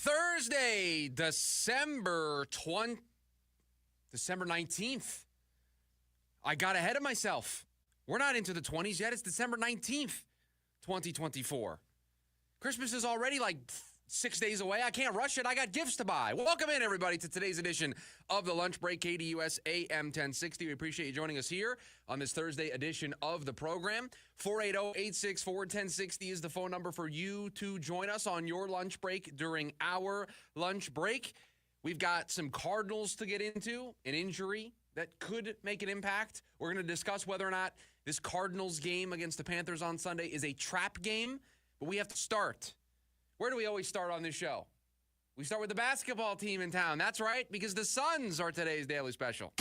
Thursday, December 19th. I got ahead of myself. We're not into the 20s yet. It's December 19th, 2024. Christmas is already like 6 days away. I can't rush it. I got gifts to buy. Welcome in, everybody, to today's edition of The Lunch Break, KDUS AM 1060. We appreciate you joining us here on this Thursday edition of the program. 480-864-1060 is the phone number for you to join us on your lunch break during our lunch break. We've got some Cardinals to get into, an injury that could make an impact. We're going to discuss whether or not this Cardinals game against the Panthers on Sunday is a trap game, but we have to start. Where do we always start on this show? We start with the basketball team in town. That's right, because the Suns are today's Daily Special.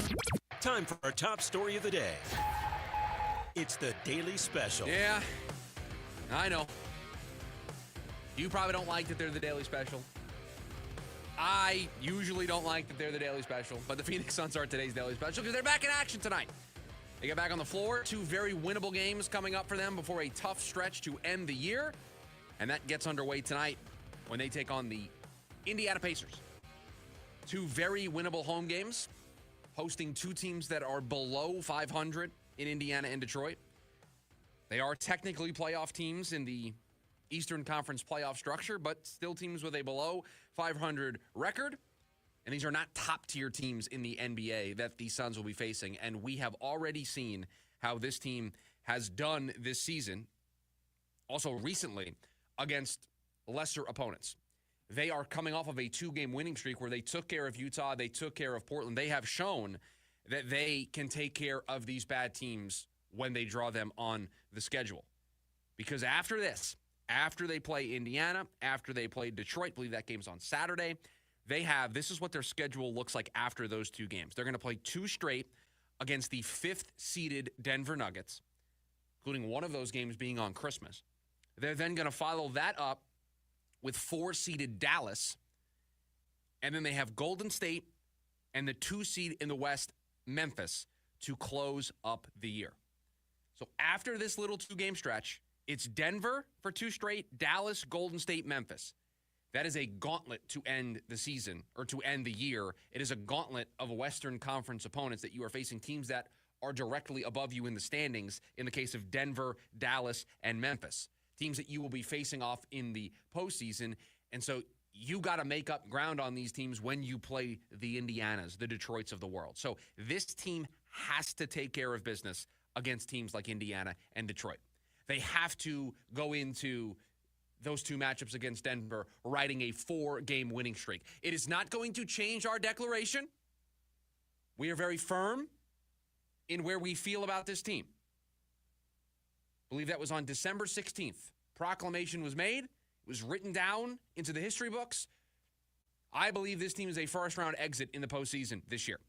Time for our top story of the day. It's the Daily Special. Yeah, I know. You probably don't like that they're the Daily Special. I usually don't like that they're the Daily Special, but the Phoenix Suns are today's Daily Special because they're back in action tonight. They get back on the floor. 2 very winnable games coming up for them before a tough stretch to end the year. And that gets underway tonight when they take on the Indiana Pacers. 2 very winnable home games, hosting 2 teams that are below 500 in Indiana and Detroit. They are technically playoff teams in the Eastern Conference playoff structure, but still teams with a below 500 record. And these are not top-tier teams in the NBA that the Suns will be facing. And we have already seen how this team has done this season, also recently, against lesser opponents. They are coming off of a 2-game winning streak where they took care of Utah, they took care of Portland. They have shown that they can take care of these bad teams when they draw them on the schedule. Because after this, after they play Indiana, after they play Detroit, I believe that game's on Saturday, this is what their schedule looks like after those 2 games. They're going to play 2 straight against the 5th-seeded Denver Nuggets, including one of those games being on Christmas. They're then going to follow that up with 4-seeded Dallas, and then they have Golden State and the 2-seed in the West, Memphis, to close up the year. So after this little 2-game stretch, it's Denver for 2 straight, Dallas, Golden State, Memphis. That is a gauntlet to end the season, or to end the year. It is a gauntlet of Western Conference opponents that you are facing, teams that are directly above you in the standings in the case of Denver, Dallas, and Memphis. Teams that you will be facing off in the postseason. And so you got to make up ground on these teams when you play the Indianas, the Detroits of the world. So this team has to take care of business against teams like Indiana and Detroit. They have to go into those 2 matchups against Denver riding a 4-game winning streak. It is not going to change our declaration. We are very firm in where we feel about this team. I believe that was on December 16th. Proclamation was made. It was written down into the history books. I believe this team is a first-round exit in the postseason this year.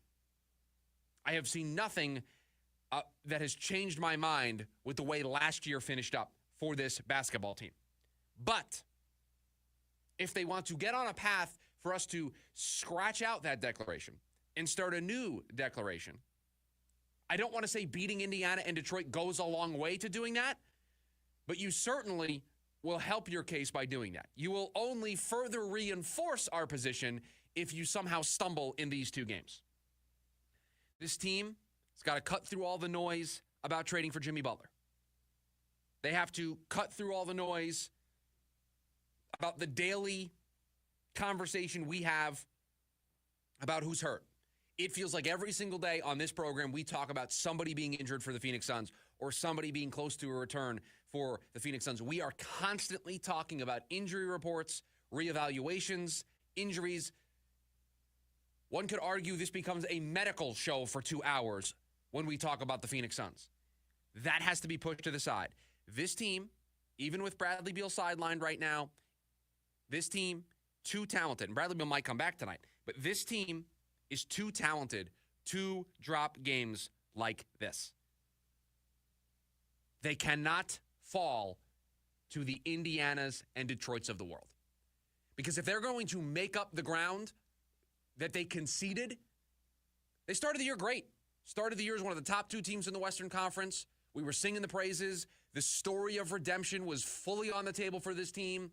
I have seen nothing that has changed my mind with the way last year finished up for this basketball team. But if they want to get on a path for us to scratch out that declaration and start a new declaration, I don't want to say beating Indiana and Detroit goes a long way to doing that, but you certainly will help your case by doing that. You will only further reinforce our position if you somehow stumble in these 2 games. This team has got to cut through all the noise about trading for Jimmy Butler. They have to cut through all the noise about the daily conversation we have about who's hurt. It feels like every single day on this program, we talk about somebody being injured for the Phoenix Suns or somebody being close to a return for the Phoenix Suns. We are constantly talking about injury reports, reevaluations, injuries. One could argue this becomes a medical show for 2 hours when we talk about the Phoenix Suns. That has to be pushed to the side. This team, even with Bradley Beal sidelined right now, this team, too talented. And Bradley Beal might come back tonight, but this team is too talented to drop games like this. They cannot fall to the Indianas and Detroits of the world. Because if they're going to make up the ground that they conceded, they started the year great. Started the year as one of the top 2 teams in the Western Conference. We were singing the praises. The story of redemption was fully on the table for this team.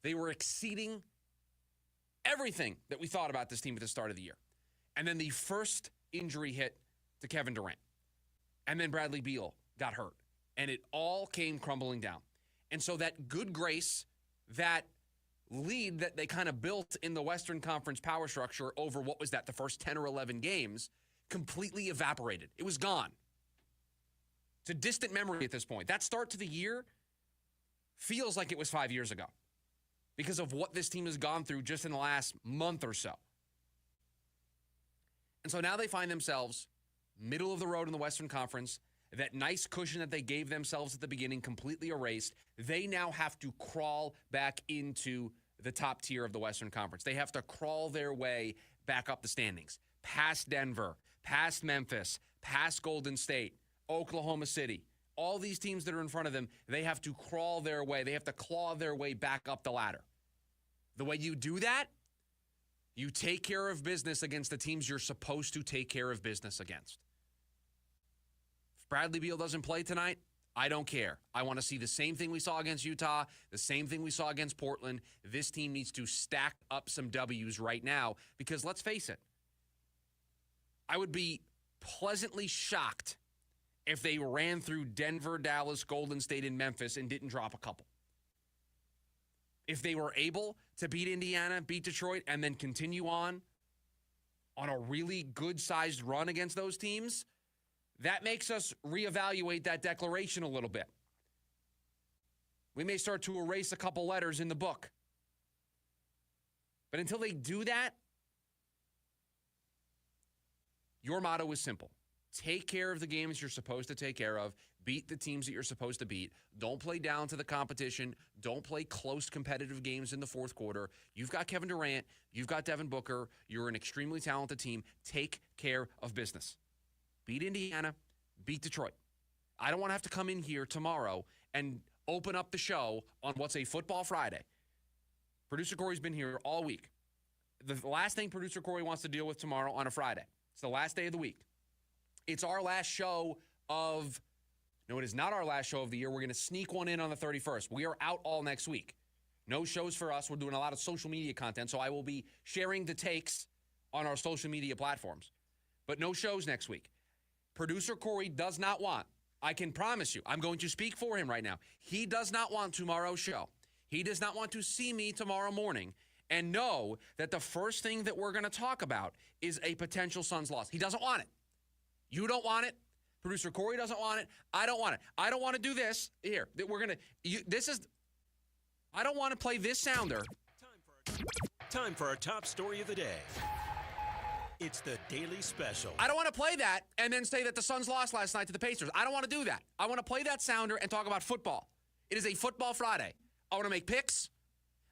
They were exceeding everything that we thought about this team at the start of the year. And then the first injury hit to Kevin Durant. And then Bradley Beal got hurt. And it all came crumbling down. And so that good grace, that lead that they kind of built in the Western Conference power structure over, what was that, the first 10 or 11 games, completely evaporated. It was gone. It's a distant memory at this point. That start to the year feels like it was 5 years ago because of what this team has gone through just in the last month or so. And so now they find themselves middle of the road in the Western Conference. That nice cushion that they gave themselves at the beginning completely erased. They now have to crawl back into the top tier of the Western Conference. They have to crawl their way back up the standings, past Denver, past Memphis, past Golden State, Oklahoma City. All these teams that are in front of them, they have to crawl their way. They have to claw their way back up the ladder. The way you do that, you take care of business against the teams you're supposed to take care of business against. If Bradley Beal doesn't play tonight, I don't care. I want to see the same thing we saw against Utah, the same thing we saw against Portland. This team needs to stack up some W's right now because let's face it, I would be pleasantly shocked if they ran through Denver, Dallas, Golden State, and Memphis and didn't drop a couple. If they were able to beat Indiana, beat Detroit, and then continue on a really good-sized run against those teams, that makes us reevaluate that declaration a little bit. We may start to erase a couple letters in the book. But until they do that, your motto is simple. Take care of the games you're supposed to take care of. Beat the teams that you're supposed to beat. Don't play down to the competition. Don't play close competitive games in the fourth quarter. You've got Kevin Durant. You've got Devin Booker. You're an extremely talented team. Take care of business. Beat Indiana. Beat Detroit. I don't want to have to come in here tomorrow and open up the show on what's a Football Friday. Producer Corey's been here all week. The last thing Producer Corey wants to deal with tomorrow on a Friday. It's the last day of the week. It's our last show of... No, it is not our last show of the year. We're going to sneak one in on the 31st. We are out all next week. No shows for us. We're doing a lot of social media content, so I will be sharing the takes on our social media platforms. But no shows next week. Producer Corey does not want, I can promise you, I'm going to speak for him right now. He does not want tomorrow's show. He does not want to see me tomorrow morning and know that the first thing that we're going to talk about is a potential Suns loss. He doesn't want it. You don't want it. Producer Corey doesn't want it. I don't want it. I don't want to do this. Here, I don't want to play this sounder. Time for our top story of the day. It's the Daily Special. I don't want to play that and then say that the Suns lost last night to the Pacers. I don't want to do that. I want to play that sounder and talk about football. It is a Football Friday. I want to make picks.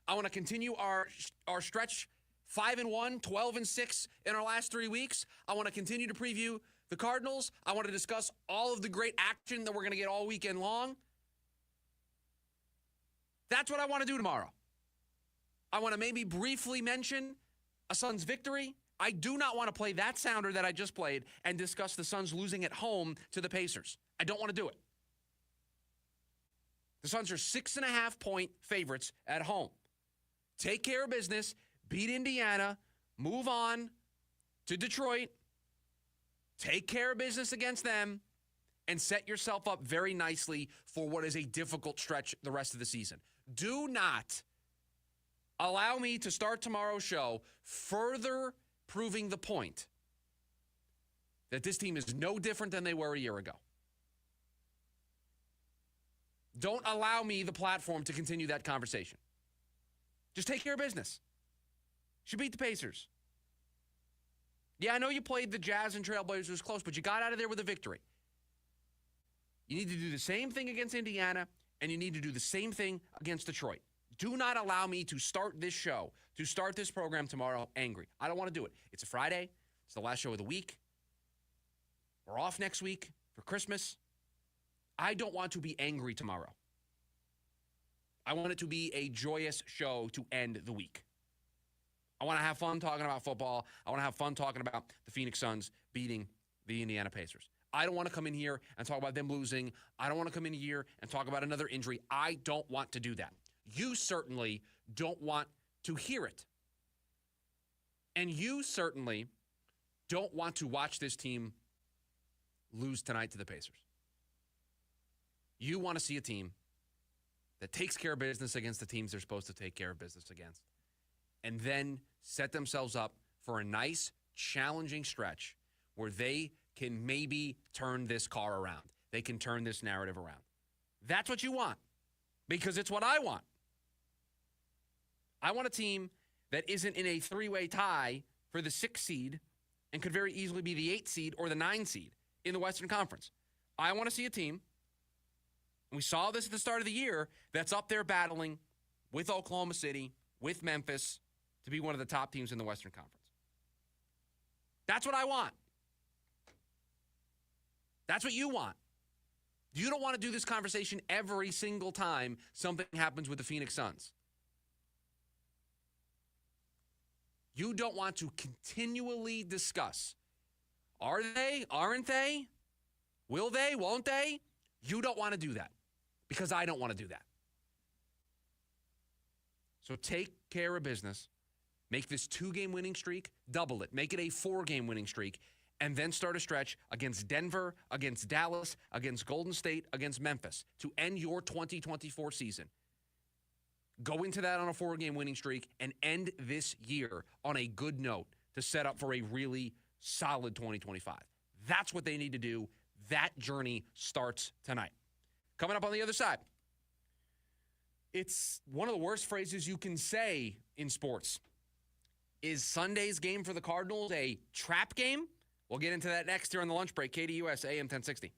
I want to continue our stretch 5-1, 12-6 in our last 3 weeks. I want to continue to preview the Cardinals. I want to discuss all of the great action that we're going to get all weekend long. That's what I want to do tomorrow. I want to maybe briefly mention a Suns victory. I do not want to play that sounder that I just played and discuss the Suns losing at home to the Pacers. I don't want to do it. The Suns are 6.5-point favorites at home. Take care of business, beat Indiana, move on to Detroit, take care of business against them, and set yourself up very nicely for what is a difficult stretch the rest of the season. Do not allow me to start tomorrow's show further proving the point that this team is no different than they were a year ago. Don't allow me the platform to continue that conversation. Just take care of business. You should beat the Pacers. Yeah, I know you played the Jazz and Trailblazers close, but you got out of there with a victory. You need to do the same thing against Indiana, and you need to do the same thing against Detroit. Do not allow me to start this show, to start this program tomorrow angry. I don't want to do it. It's a Friday. It's the last show of the week. We're off next week for Christmas. I don't want to be angry tomorrow. I want it to be a joyous show to end the week. I want to have fun talking about football. I want to have fun talking about the Phoenix Suns beating the Indiana Pacers. I don't want to come in here and talk about them losing. I don't want to come in here and talk about another injury. I don't want to do that. You certainly don't want to hear it. And you certainly don't want to watch this team lose tonight to the Pacers. You want to see a team that takes care of business against the teams they're supposed to take care of business against, and then set themselves up for a nice, challenging stretch where they can maybe turn this car around. They can turn this narrative around. That's what you want, because it's what I want. I want a team that isn't in a three-way tie for the 6th seed and could very easily be the 8th seed or the 9th seed in the Western Conference. I want to see a team, and we saw this at the start of the year, that's up there battling with Oklahoma City, with Memphis, to be one of the top teams in the Western Conference. That's what I want. That's what you want. You don't want to do this conversation every single time something happens with the Phoenix Suns. You don't want to continually discuss, are they, aren't they, will they, won't they? You don't want to do that, because I don't want to do that. So take care of business. Make this 2-game winning streak, double it. Make it a 4-game winning streak, and then start a stretch against Denver, against Dallas, against Golden State, against Memphis to end your 2024 season. Go into that on a 4-game winning streak and end this year on a good note to set up for a really solid 2025. That's what they need to do. That journey starts tonight. Coming up on the other side, it's one of the worst phrases you can say in sports. Is Sunday's game for the Cardinals a trap game? We'll get into that next here on the lunch break. KDUS AM 1060.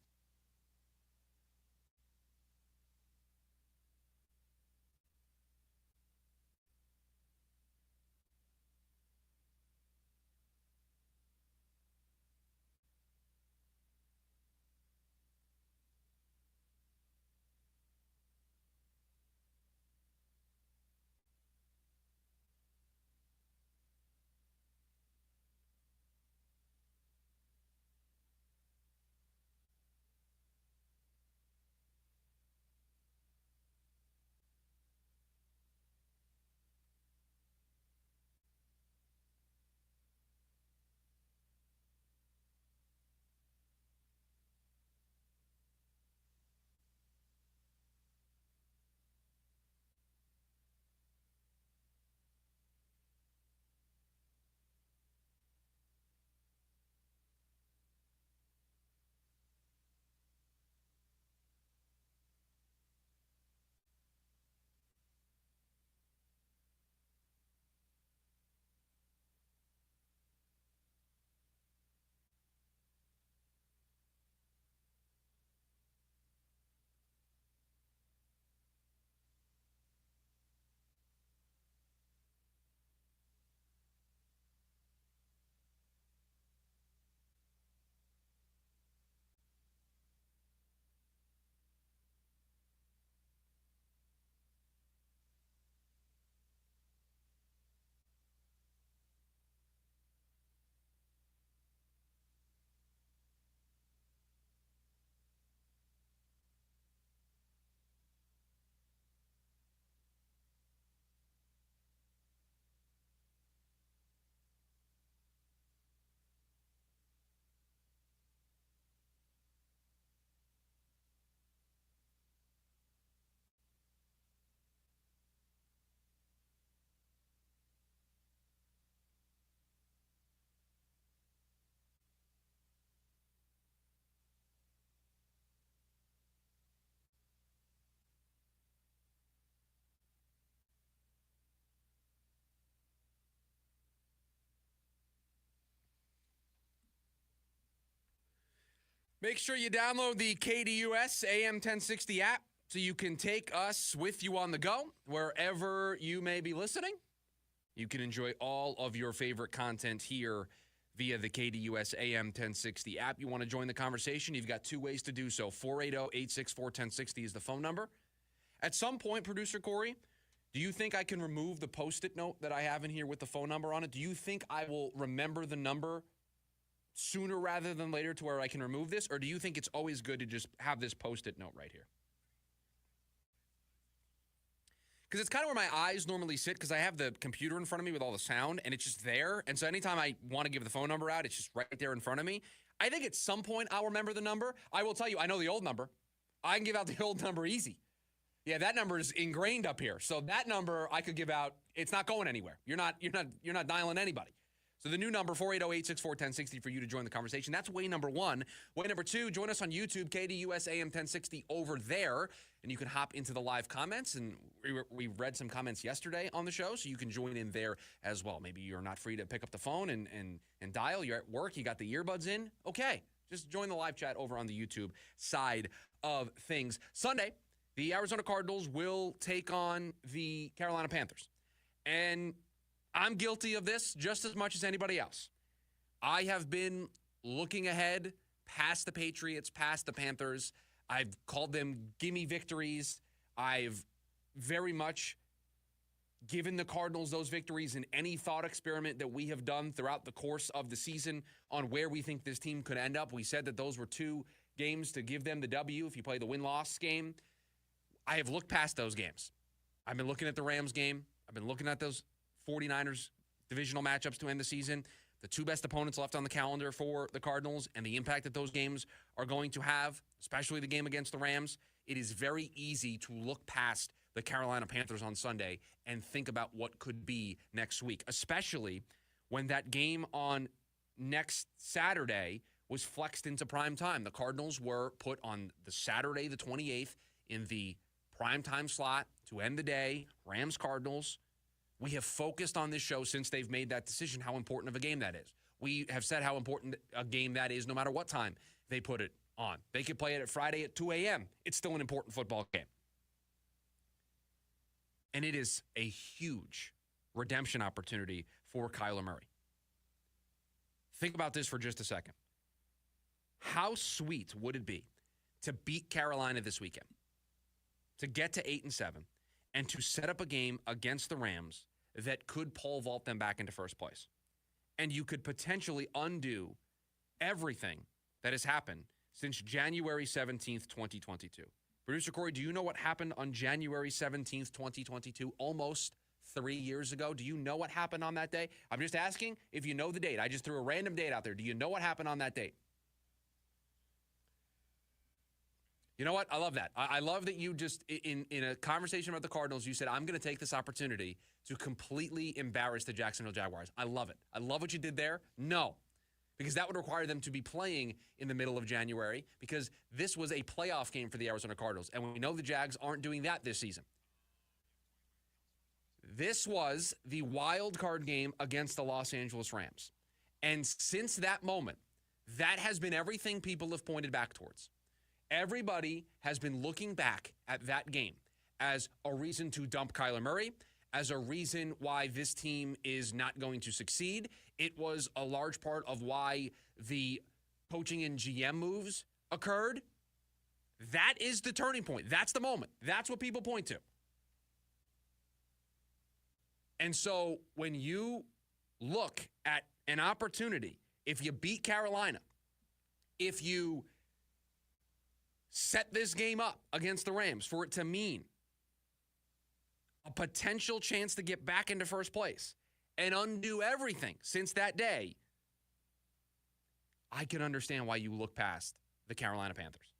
Make sure you download the KDUS AM 1060 app so you can take us with you on the go wherever you may be listening. You can enjoy all of your favorite content here via the KDUS AM 1060 app. You want to join the conversation? You've got 2 ways to do so. 480-864-1060 is the phone number. At some point, Producer Corey, do you think I can remove the Post-it note that I have in here with the phone number on it? Do you think I will remember the number sooner rather than later to where I can remove this? Or do you think it's always good to just have this Post-it note right here? because it's kind of where my eyes normally sit because I have the computer in front of me with all the sound, and it's just there. And so anytime I want to give the phone number out, it's just right there in front of me. I think at some point I'll remember the number. I will tell you, I know the old number. I can give out the old number easy. Yeah, that number is ingrained up here. So that number I could give out. It's not going anywhere. You're not dialing anybody. So the new number, 480-864-1060 for you to join the conversation. That's way number one. Way number two, join us on YouTube, KDUS AM 1060 over there. And you can hop into the live comments. And we read some comments yesterday on the show, so you can join in there as well. Maybe you're not free to pick up the phone and dial. You're at work. You got the earbuds in. Okay, just join the live chat over on the YouTube side of things. Sunday, the Arizona Cardinals will take on the Carolina Panthers. And I'm guilty of this just as much as anybody else. I have been looking ahead past the Patriots, past the Panthers. I've called them gimme victories. I've very much given the Cardinals those victories in any thought experiment that we have done throughout the course of the season on where we think this team could end up. We said that those were 2 games to give them the W if you play the win-loss game. I have looked past those games. I've been looking at the Rams game. I've been looking at those 49ers divisional matchups to end the season, the 2 best opponents left on the calendar for the Cardinals, and the impact that those games are going to have, especially the game against the Rams. It is very easy to look past the Carolina Panthers on Sunday and think about what could be next week, especially when that game on next Saturday was flexed into prime time. The Cardinals were put on the Saturday, the 28th, in the prime time slot to end the day, Rams-Cardinals. We have focused on this show since they've made that decision how important of a game that is. We have said how important a game that is no matter what time they put it on. They could play it at Friday at 2 a.m. It's still an important football game. And it is a huge redemption opportunity for Kyler Murray. Think about this for just a second. How sweet would it be to beat Carolina this weekend, to get to 8-7, and to set up a game against the Rams that could pole vault them back into first place? And you could potentially undo everything that has happened since January 17th, 2022. Producer Corey, do you know what happened on January 17th, 2022, almost 3 years ago? Do you know what happened on that day? I'm just asking if you know the date. I just threw a random date out there. Do you know what happened on that date? You know what? I love that. I love that you just, in a conversation about the Cardinals, you said, I'm going to take this opportunity to completely embarrass the Jacksonville Jaguars. I love it. I love what you did there. No, because that would require them to be playing in the middle of January, because this was a playoff game for the Arizona Cardinals. And we know the Jags aren't doing that this season. This was the wild card game against the Los Angeles Rams. And since that moment, that has been everything people have pointed back towards. Everybody has been looking back at that game as a reason to dump Kyler Murray, as a reason why this team is not going to succeed. It was a large part of why the coaching and GM moves occurred. That is the turning point. That's the moment. That's what people point to. And so when you look at an opportunity, if you beat Carolina, if you set this game up against the Rams for it to mean a potential chance to get back into first place and undo everything since that day, I can understand why you look past the Carolina Panthers.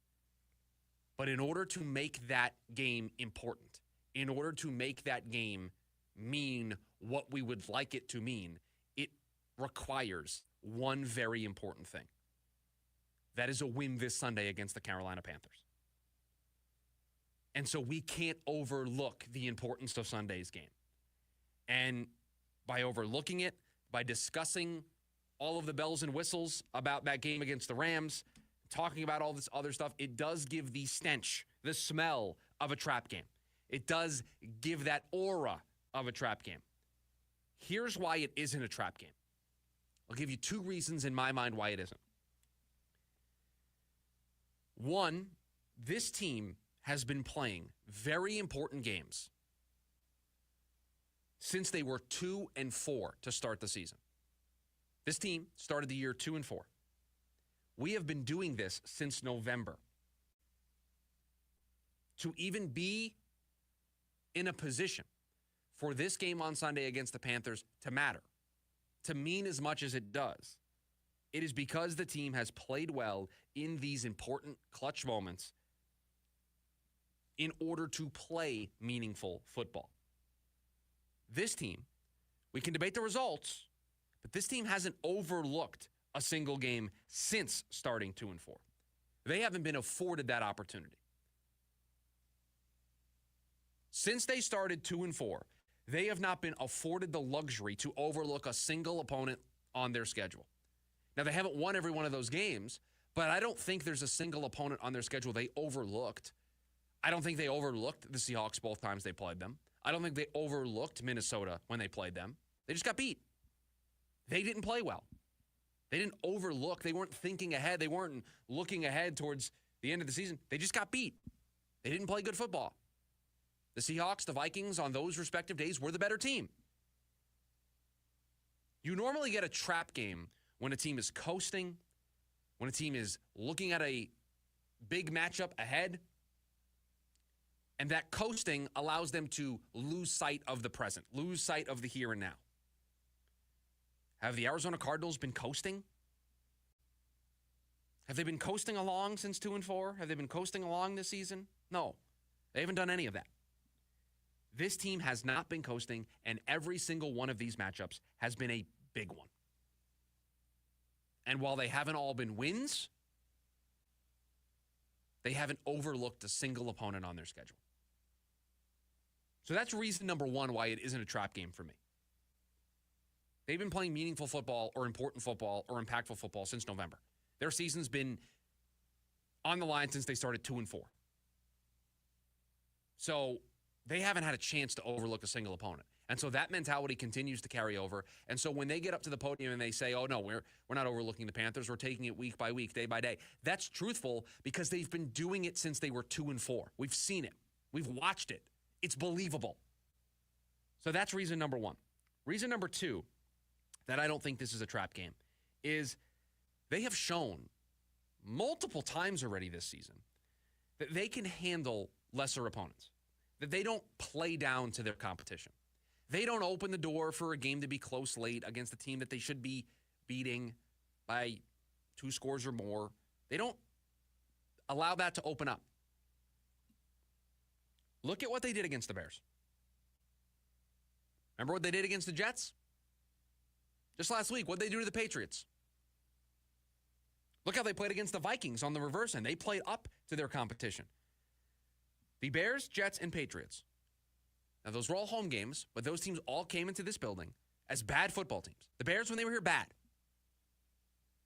But in order to make that game important, in order to make that game mean what we would like it to mean, it requires one very important thing. That is a win this Sunday against the Carolina Panthers. And so we can't overlook the importance of Sunday's game. And by overlooking it, by discussing all of the bells and whistles about that game against the Rams, talking about all this other stuff, it does give the stench, the smell of a trap game. It does give that aura of a trap game. Here's why it isn't a trap game. I'll give you 2 reasons in my mind why it isn't. One, this team has been playing very important games since they were 2-4 to start the season. This team started the year 2-4. We have been doing this since November. To even be in a position for this game on Sunday against the Panthers to matter, to mean as much as it does, it is because the team has played well in these important clutch moments in order to play meaningful football. This team, we can debate the results, but this team hasn't overlooked a single game since starting 2-4. They haven't been afforded that opportunity. Since they started 2-4, they have not been afforded the luxury to overlook a single opponent on their schedule. Now, they haven't won every one of those games, but I don't think there's a single opponent on their schedule they overlooked. I don't think they overlooked the Seahawks both times they played them. I don't think they overlooked Minnesota when they played them. They just got beat. They didn't play well. They didn't overlook. They weren't thinking ahead. They weren't looking ahead towards the end of the season. They just got beat. They didn't play good football. The Seahawks, the Vikings, on those respective days were the better team. You normally get a trap game when a team is coasting, when a team is looking at a big matchup ahead, and that coasting allows them to lose sight of the present, lose sight of the here and now. Have the Arizona Cardinals been coasting? Have they been coasting along since 2-4? Have they been coasting along this season? No, they haven't done any of that. This team has not been coasting, and every single one of these matchups has been a big one. And while they haven't all been wins, they haven't overlooked a single opponent on their schedule. So that's reason number one why it isn't a trap game for me. They've been playing meaningful football or important football or impactful football since November. Their season's been on the line since they started 2-4. So they haven't had a chance to overlook a single opponent. And so that mentality continues to carry over. And so when they get up to the podium and they say, oh, no, we're not overlooking the Panthers. We're taking it week by week, day by day. That's truthful because they've been doing it since they were 2-4. We've seen it. We've watched it. It's believable. So that's reason number one. Reason number two that I don't think this is a trap game is they have shown multiple times already this season that they can handle lesser opponents, that they don't play down to their competition. They don't open the door for a game to be close late against a team that they should be beating by 2 scores or more. They don't allow that to open up. Look at what they did against the Bears. Remember what they did against the Jets? Just last week, what did they do to the Patriots? Look how they played against the Vikings on the reverse end. They played up to their competition. The Bears, Jets, and Patriots. Now, those were all home games, but those teams all came into this building as bad football teams. The Bears, when they were here, bad.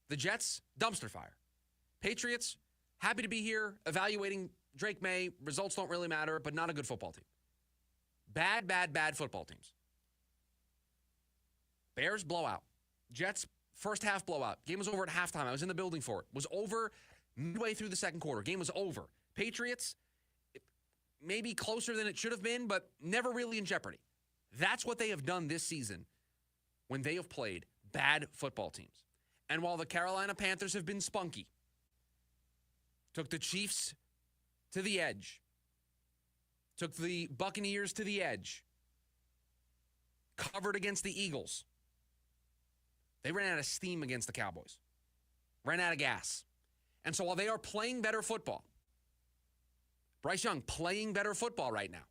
The Jets, dumpster fire. Patriots, happy to be here, evaluating Drake May. Results don't really matter, but not a good football team. Bad, bad, bad football teams. Bears, blowout. Jets, first half blowout. Game was over at halftime. I was in the building for it. Was over midway through the second quarter. Game was over. Patriots, maybe closer than it should have been, but never really in jeopardy. That's what they have done this season when they have played bad football teams. And while the Carolina Panthers have been spunky, took the Chiefs to the edge, took the Buccaneers to the edge, covered against the Eagles, they ran out of steam against the Cowboys, ran out of gas. And so while they are playing better football, Bryce Young playing better football right now,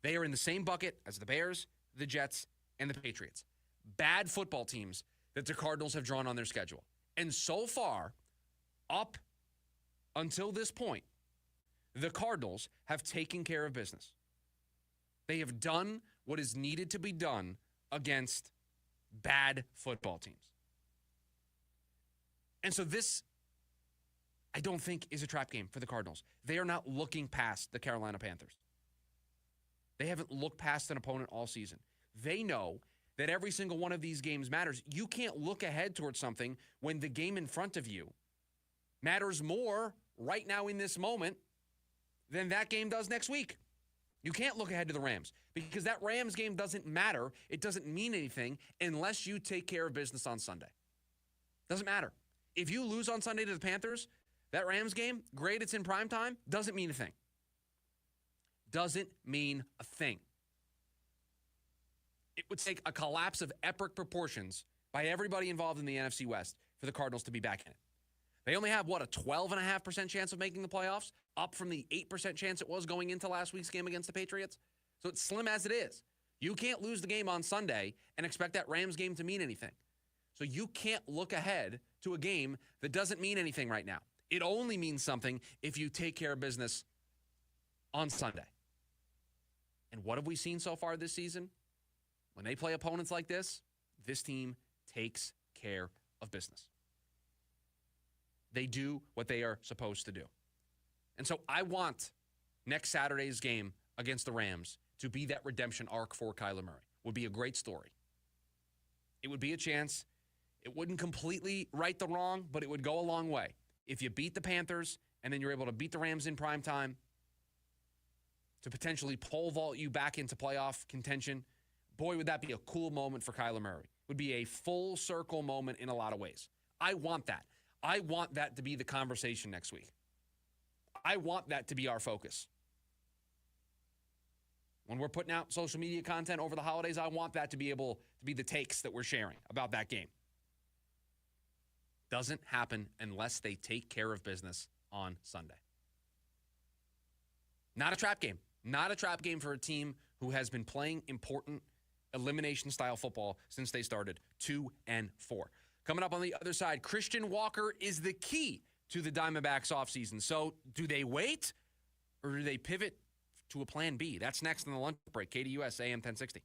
they are in the same bucket as the Bears, the Jets, and the Patriots. Bad football teams that the Cardinals have drawn on their schedule. And so far, up until this point, the Cardinals have taken care of business. They have done what is needed to be done against bad football teams. And so this, I don't think, is a trap game for the Cardinals. They are not looking past the Carolina Panthers. They haven't looked past an opponent all season. They know that every single one of these games matters. You can't look ahead towards something when the game in front of you matters more right now in this moment than that game does next week. You can't look ahead to the Rams because that Rams game doesn't matter. It doesn't mean anything unless you take care of business on Sunday. Doesn't matter. If you lose on Sunday to the Panthers, that Rams game, great, it's in prime time, doesn't mean a thing. doesn't mean a thing. It would take a collapse of epic proportions by everybody involved in the NFC West for the Cardinals to be back in it. They only have, a 12.5% chance of making the playoffs, up from the 8% chance it was going into last week's game against the Patriots. So it's slim as it is. You can't lose the game on Sunday and expect that Rams game to mean anything. So you can't look ahead to a game that doesn't mean anything right now. It only means something if you take care of business on Sunday. And what have we seen so far this season? When they play opponents like this team takes care of business. They do what they are supposed to do. And so I want next Saturday's game against the Rams to be that redemption arc for Kyler Murray. Would be a great story. It would be a chance. It wouldn't completely right the wrong, but it would go a long way. If you beat the Panthers and then you're able to beat the Rams in prime time to potentially pole vault you back into playoff contention, boy, would that be a cool moment for Kyler Murray. Would be a full circle moment in a lot of ways. I want that. I want that to be the conversation next week. I want that to be our focus. When we're putting out social media content over the holidays, I want that to be able to be the takes that we're sharing about that game. Doesn't happen unless they take care of business on Sunday. Not a trap game. Not a trap game for a team who has been playing important elimination-style football since they started 2-4. Coming up on the other side, Christian Walker is the key to the Diamondbacks offseason. So do they wait or do they pivot to a plan B? That's next in the lunch break. KDUS AM 1060.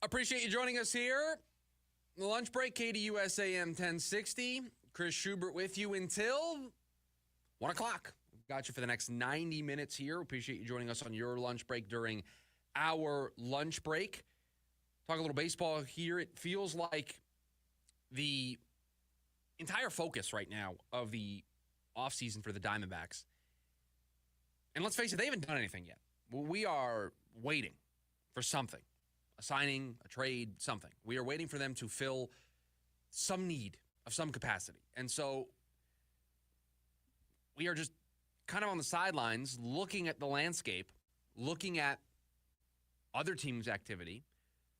Appreciate you joining us here. The lunch break, KDUS AM 1060. Chris Schubert with you until 1 o'clock. Got you for the next 90 minutes here. Appreciate you joining us on your lunch break during our lunch break. Talk a little baseball here. It feels like the entire focus right now of the offseason for the Diamondbacks, and let's face it, they haven't done anything yet. We are waiting for something, a signing, a trade, something. We are waiting for them to fill some need of some capacity. And so we are just kind of on the sidelines looking at the landscape, looking at other teams' activity,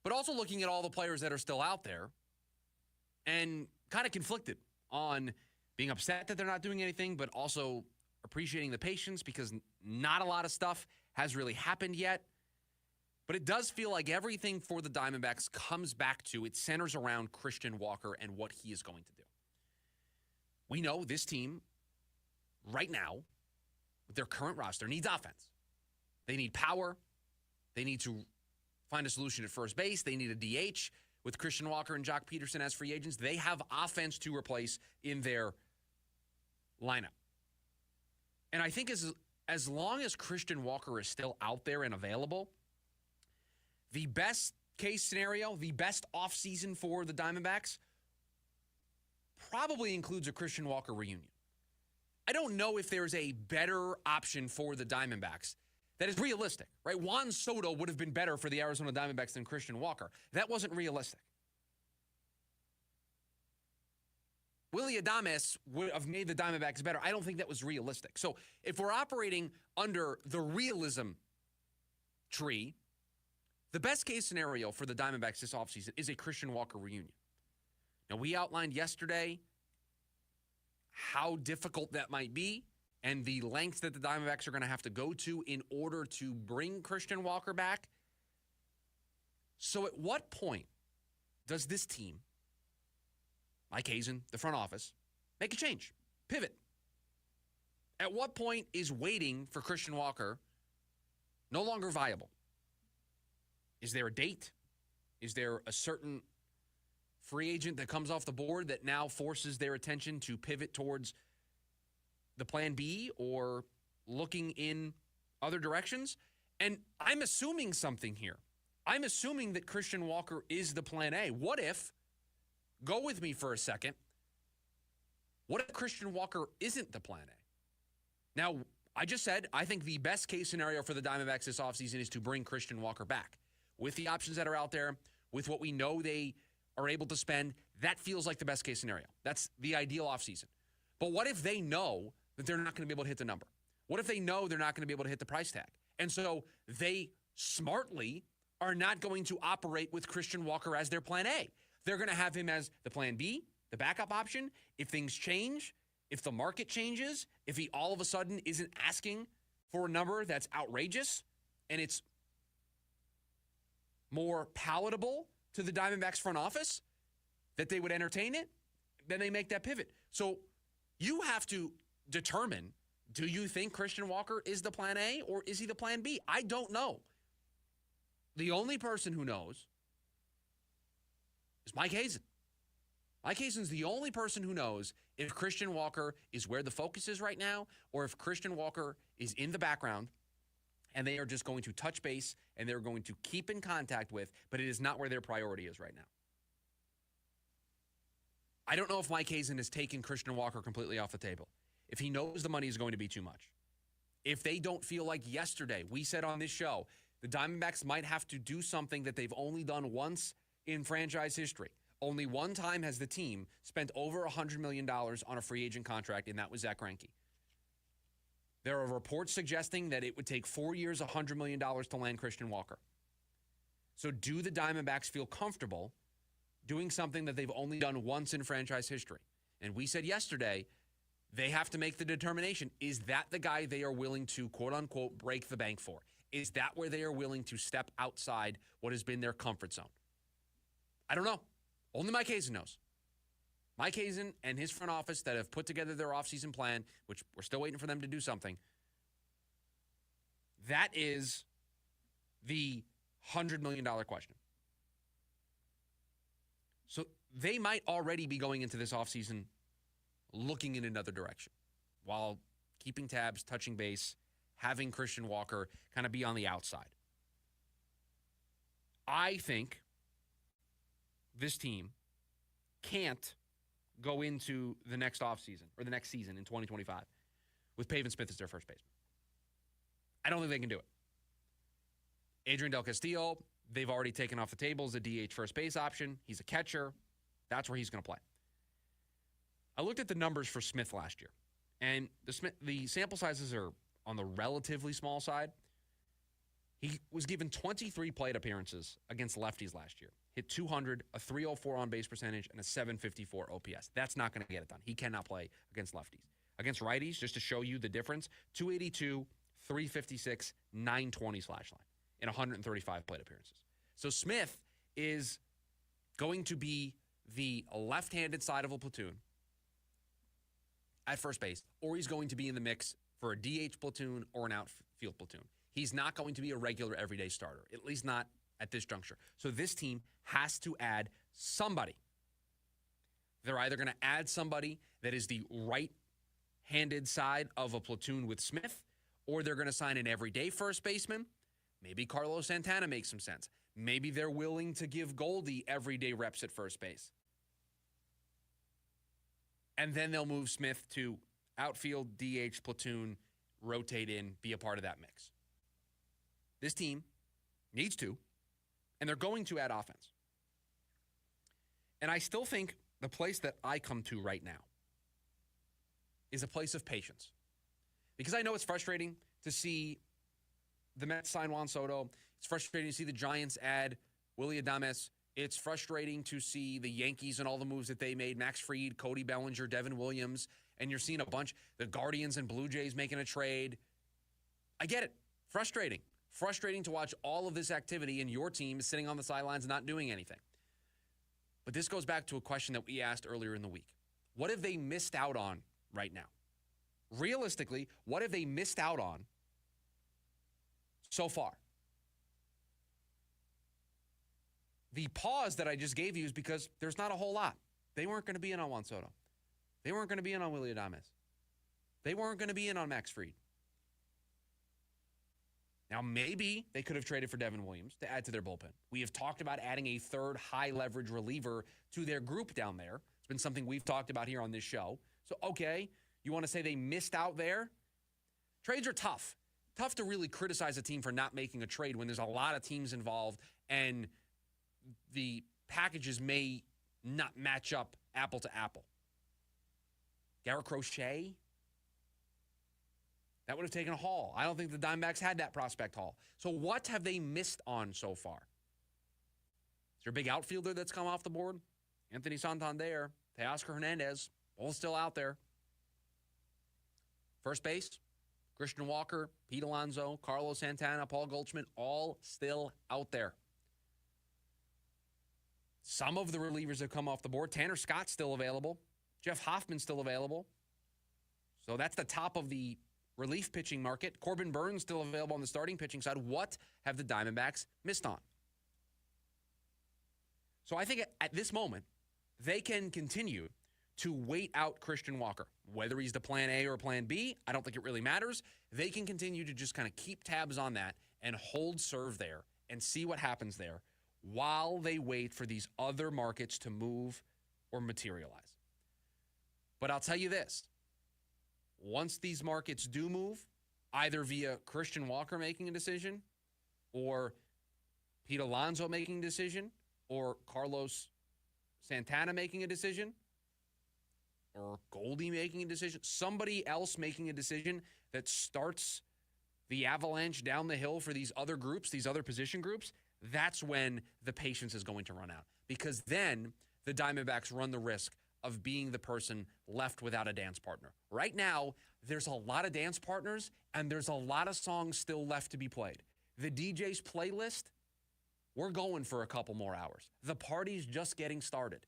but also looking at all the players that are still out there and kind of conflicted on being upset that they're not doing anything, but also appreciating the patience because not a lot of stuff has really happened yet. But it does feel like everything for the Diamondbacks comes back to, it centers around Christian Walker and what he is going to do. We know this team right now, with their current roster, needs offense. They need power. They need to find a solution at first base. They need a DH. With Christian Walker and Jock Peterson as free agents, they have offense to replace in their lineup. And I think as long as Christian Walker is still out there and available, the best case scenario, the best offseason for the Diamondbacks probably includes a Christian Walker reunion. I don't know if there's a better option for the Diamondbacks that is realistic, right? Juan Soto would have been better for the Arizona Diamondbacks than Christian Walker. That wasn't realistic. Willy Adames would have made the Diamondbacks better. I don't think that was realistic. So if we're operating under the realism tree, the best case scenario for the Diamondbacks this offseason is a Christian Walker reunion. Now, we outlined yesterday how difficult that might be and the lengths that the Diamondbacks are going to have to go to in order to bring Christian Walker back. So at what point does this team, Mike Hazen, the front office, make a change, pivot? At what point is waiting for Christian Walker no longer viable? Is there a date? Is there a certain free agent that comes off the board that now forces their attention to pivot towards the plan B or looking in other directions? And I'm assuming something here. I'm assuming that Christian Walker is the plan A. What if, go with me for a second, what if Christian Walker isn't the plan A? Now, I just said I think the best case scenario for the Diamondbacks this offseason is to bring Christian Walker back. With the options that are out there, with what we know they are able to spend, that feels like the best case scenario. That's the ideal offseason. But what if they know that they're not going to be able to hit the number? What if they know they're not going to be able to hit the price tag? And so they smartly are not going to operate with Christian Walker as their plan A. They're going to have him as the plan B, the backup option. If things change, if the market changes, if he all of a sudden isn't asking for a number that's outrageous and it's more palatable to the Diamondbacks front office, that they would entertain it, then they make that pivot. So you have to determine, do you think Christian Walker is the plan A or is he the plan B? I don't know. The only person who knows is Mike Hazen. Mike Hazen's the only person who knows if Christian Walker is where the focus is right now or if Christian Walker is in the background and they are just going to touch base and they're going to keep in contact with, but it is not where their priority is right now. I don't know if Mike Hazen has taken Christian Walker completely off the table. If he knows the money is going to be too much. If they don't feel like yesterday, we said on this show, the Diamondbacks might have to do something that they've only done once in franchise history. Only one time has the team spent over $100 million on a free agent contract, and that was Zach Greinke. There are reports suggesting that it would take 4 years, $100 million to land Christian Walker. So do the Diamondbacks feel comfortable doing something that they've only done once in franchise history? And we said yesterday, they have to make the determination. Is that the guy they are willing to, quote unquote, break the bank for? Is that where they are willing to step outside what has been their comfort zone? I don't know. Only Mike Hazen knows. Mike Hazen and his front office that have put together their offseason plan, which we're still waiting for them to do something, that is the $100 million question. So they might already be going into this offseason looking in another direction while keeping tabs, touching base, having Christian Walker kind of be on the outside. I think this team can't go into the next offseason or the next season in 2025 with Pavin Smith as their first baseman. I don't think they can do it. Adrian Del Castillo, they've already taken off the table as a DH first base option. He's a catcher. That's where he's going to play. I looked at the numbers for Smith last year, and the sample sizes are on the relatively small side. He was given 23 plate appearances against lefties last year. Hit 200, a 304 on-base percentage, and a 754 OPS. That's not going to get it done. He cannot play against lefties. Against righties, just to show you the difference, 282, 356, 920 slash line in 135 plate appearances. So Smith is going to be the left-handed side of a platoon at first base, or he's going to be in the mix for a DH platoon or an outfield platoon. He's not going to be a regular everyday starter, at least not at this juncture. So this team has to add somebody. They're either going to add somebody that is the right-handed side of a platoon with Smith, or they're going to sign an everyday first baseman. Maybe Carlos Santana makes some sense. Maybe they're willing to give Goldie everyday reps at first base. And then they'll move Smith to outfield, DH, platoon, rotate in, be a part of that mix. This team needs to, and they're going to add offense. And I still think the place that I come to right now is a place of patience. Because I know it's frustrating to see the Mets sign Juan Soto. It's frustrating to see the Giants add Willy Adames. It's frustrating to see the Yankees and all the moves that they made, Max Fried, Cody Bellinger, Devin Williams, and you're seeing a bunch, the Guardians and Blue Jays making a trade. I get it. Frustrating. Frustrating to watch all of this activity and your team is sitting on the sidelines not doing anything. But this goes back to a question that we asked earlier in the week. What have they missed out on right now? Realistically, what have they missed out on so far? The pause that I just gave you is because there's not a whole lot. They weren't going to be in on Juan Soto. They weren't going to be in on Willy Adames. They weren't going to be in on Max Fried. Now, maybe they could have traded for Devin Williams to add to their bullpen. We have talked about adding a third high-leverage reliever to their group down there. It's been something we've talked about here on this show. So, okay, you want to say they missed out there? Trades are tough. Tough to really criticize a team for not making a trade when there's a lot of teams involved and the packages may not match up apple to apple. Garrett Crochet? That would have taken a haul. I don't think the Diamondbacks had that prospect haul. So what have they missed on so far? Is there a big outfielder that's come off the board? Anthony Santander, Teoscar Hernandez, both still out there. First base, Christian Walker, Pete Alonso, Carlos Santana, Paul Goldschmidt, all still out there. Some of the relievers have come off the board. Tanner Scott's still available. Jeff Hoffman's still available. So that's the top of the relief pitching market. Corbin Burns still available on the starting pitching side. What have the Diamondbacks missed on? So I think at this moment, they can continue to wait out Christian Walker. Whether he's the plan A or plan B, I don't think it really matters. They can continue to just kind of keep tabs on that and hold serve there and see what happens there while they wait for these other markets to move or materialize. But I'll tell you this. Once these markets do move, either via Christian Walker making a decision or Pete Alonso making a decision or Carlos Santana making a decision or Goldie making a decision, somebody else making a decision that starts the avalanche down the hill for these other groups, these other position groups, that's when the patience is going to run out. Because then the Diamondbacks run the risk of being the person left without a dance partner. Right now, there's a lot of dance partners, and there's a lot of songs still left to be played. The DJ's playlist, we're going for a couple more hours. The party's just getting started.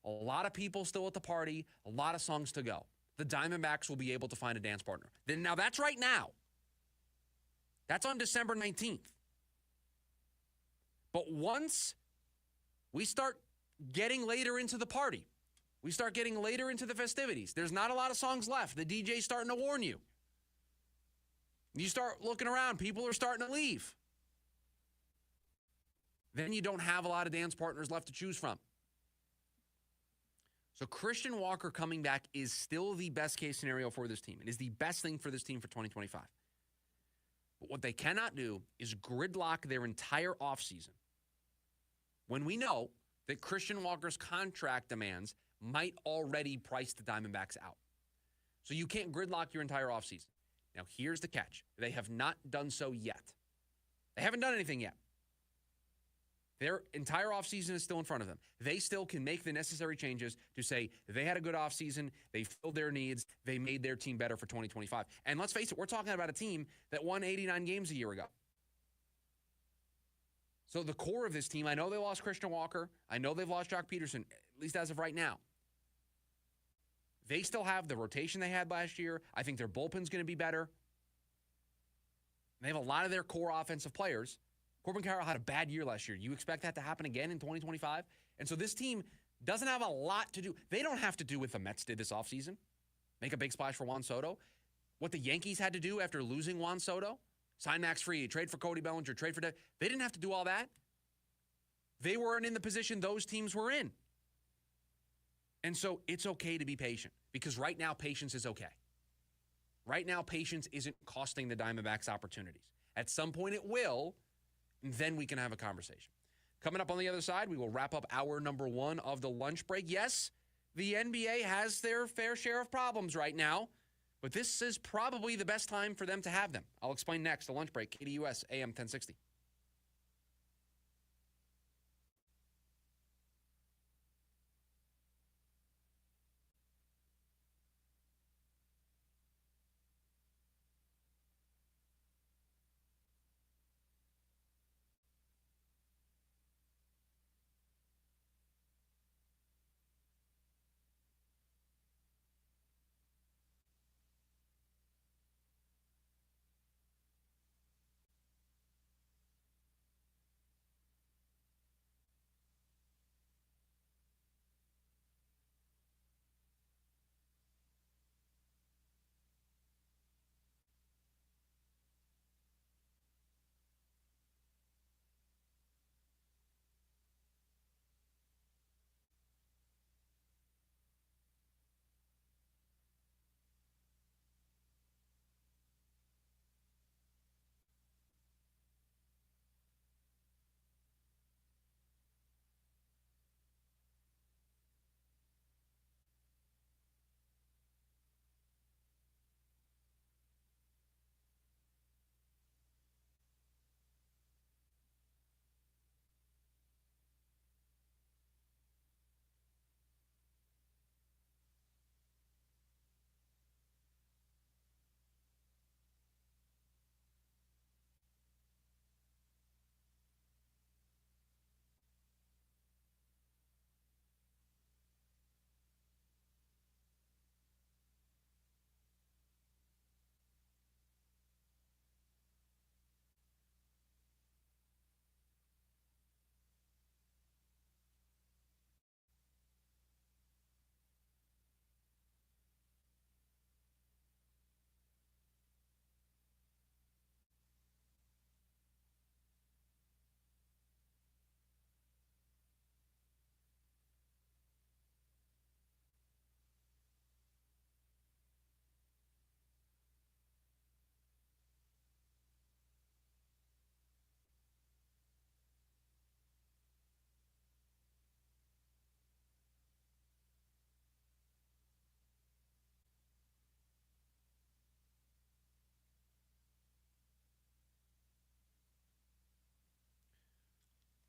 A lot of people still at the party, a lot of songs to go. The Diamondbacks will be able to find a dance partner. Now, that's right now. That's on December 19th. But once we start getting later into the party. We start getting later into the festivities. There's not a lot of songs left. The DJ's starting to warn you. You start looking around. People are starting to leave. Then you don't have a lot of dance partners left to choose from. So Christian Walker coming back is still the best case scenario for this team. It is the best thing for this team for 2025. But what they cannot do is gridlock their entire offseason when we know that Christian Walker's contract demands might already price the Diamondbacks out. So you can't gridlock your entire offseason. Now, here's the catch. They have not done so yet. They haven't done anything yet. Their entire offseason is still in front of them. They still can make the necessary changes to say they had a good offseason, they filled their needs, they made their team better for 2025. And let's face it, we're talking about a team that won 89 games a year ago. So the core of this team, I know they lost Christian Walker. I know they've lost Jock Peterson, at least as of right now. They still have the rotation they had last year. I think their bullpen's going to be better. They have a lot of their core offensive players. Corbin Carroll had a bad year last year. You expect that to happen again in 2025? And so this team doesn't have a lot to do. They don't have to do what the Mets did this offseason, make a big splash for Juan Soto. What the Yankees had to do after losing Juan Soto, sign Max Fried, trade for Cody Bellinger, trade for... They didn't have to do all that. They weren't in the position those teams were in. And so it's okay to be patient because right now patience is okay. Right now patience isn't costing the Diamondbacks opportunities. At some point it will, and then we can have a conversation. Coming up on the other side, we will wrap up hour number 1 of the lunch break. Yes, the NBA has their fair share of problems right now, but this is probably the best time for them to have them. I'll explain next. The lunch break, KDUS AM 1060.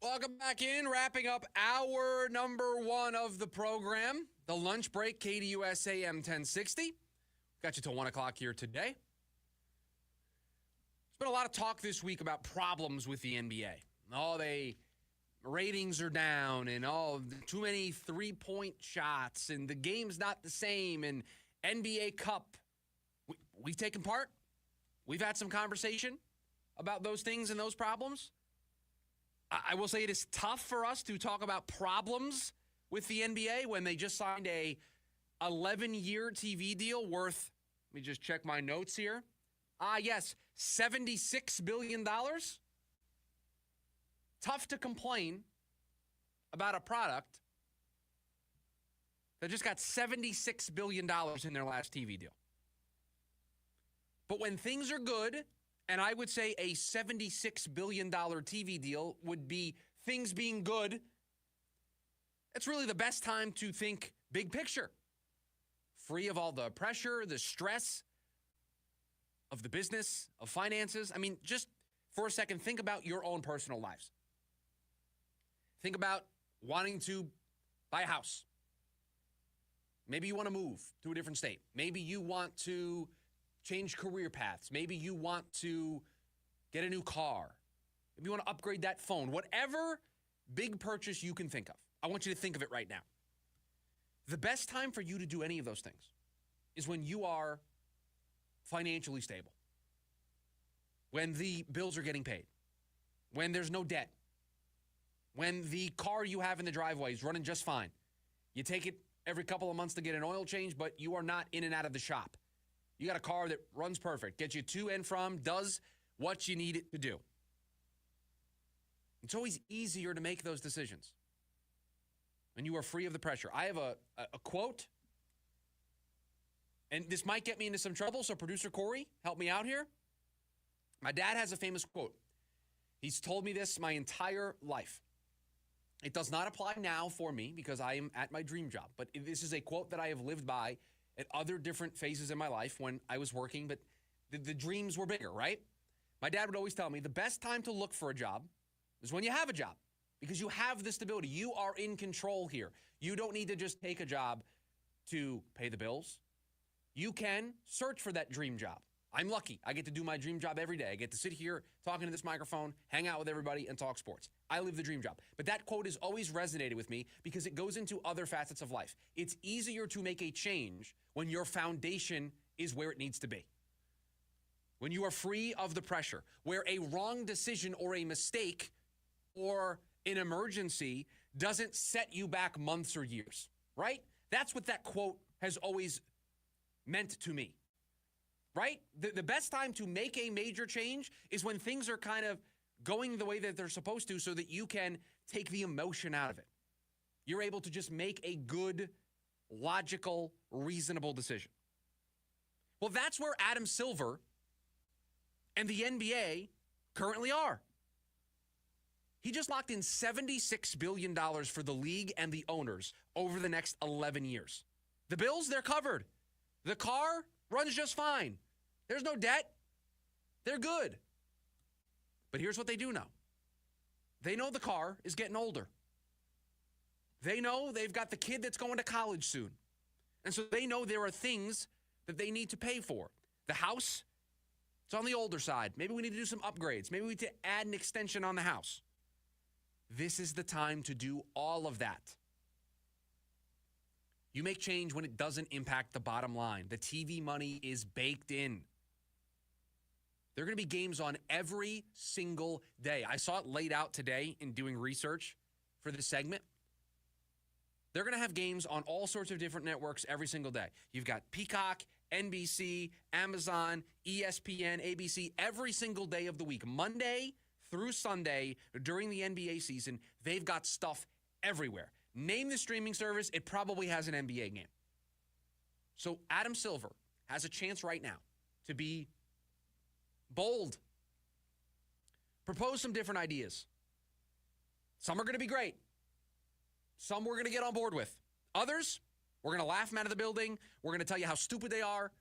Welcome back in, wrapping up hour number 1 of the program, the lunch break, KDUS AM 1060. Got you till 1 o'clock here today. There's been a lot of talk this week about problems with the NBA. Ratings are down, and too many three-point shots, and the game's not the same, and NBA Cup. We've taken part. We've had some conversation about those things and those problems. I will say it is tough for us to talk about problems with the NBA when they just signed a 11-year TV deal worth, let me just check my notes here. Yes, $76 billion. Tough to complain about a product that just got $76 billion in their last TV deal. But when things are good, and I would say a $76 billion TV deal would be things being good, it's really the best time to think big picture. Free of all the pressure, the stress of the business, of finances. I mean, just for a second, think about your own personal lives. Think about wanting to buy a house. Maybe you want to move to a different state. Maybe you want to change career paths. Maybe you want to get a new car. Maybe you want to upgrade that phone. Whatever big purchase you can think of, I want you to think of it right now. The best time for you to do any of those things is when you are financially stable, when the bills are getting paid, when there's no debt, when the car you have in the driveway is running just fine. You take it every couple of months to get an oil change, but you are not in and out of the shop. You got a car that runs perfect, gets you to and from, does what you need it to do. It's always easier to make those decisions when you are free of the pressure. I have a quote, and this might get me into some trouble, so producer Corey, help me out here. My dad has a famous quote. He's told me this my entire life. It does not apply now for me because I am at my dream job, but this is a quote that I have lived by at other different phases in my life when I was working, but the dreams were bigger, right? My dad would always tell me the best time to look for a job is when you have a job because you have the stability. You are in control here. You don't need to just take a job to pay the bills. You can search for that dream job. I'm lucky. I get to do my dream job every day. I get to sit here talking to this microphone, hang out with everybody, and talk sports. I live the dream job. But that quote has always resonated with me because it goes into other facets of life. It's easier to make a change when your foundation is where it needs to be. When you are free of the pressure, where a wrong decision or a mistake or an emergency doesn't set you back months or years, right? That's what that quote has always meant to me. Right? The best time to make a major change is when things are kind of going the way that they're supposed to so that you can take the emotion out of it. You're able to just make a good, logical, reasonable decision. Well, that's where Adam Silver and the NBA currently are. He just locked in $76 billion for the league and the owners over the next 11 years. The bills, they're covered. The car runs just fine. There's no debt. They're good. But here's what they do know. They know the car is getting older. They know they've got the kid that's going to college soon. And so they know there are things that they need to pay for. The house, it's on the older side. Maybe we need to do some upgrades. Maybe we need to add an extension on the house. This is the time to do all of that. You make change when it doesn't impact the bottom line. The TV money is baked in. There are going to be games on every single day. I saw it laid out today in doing research for this segment. They're going to have games on all sorts of different networks every single day. You've got Peacock, NBC, Amazon, ESPN, ABC, every single day of the week. Monday through Sunday during the NBA season, they've got stuff everywhere. Name the streaming service, it probably has an NBA game. So Adam Silver has a chance right now to be bold. Propose some different ideas. Some are going to be great. Some we're going to get on board with. Others, we're going to laugh them out of the building. We're going to tell you how stupid they are.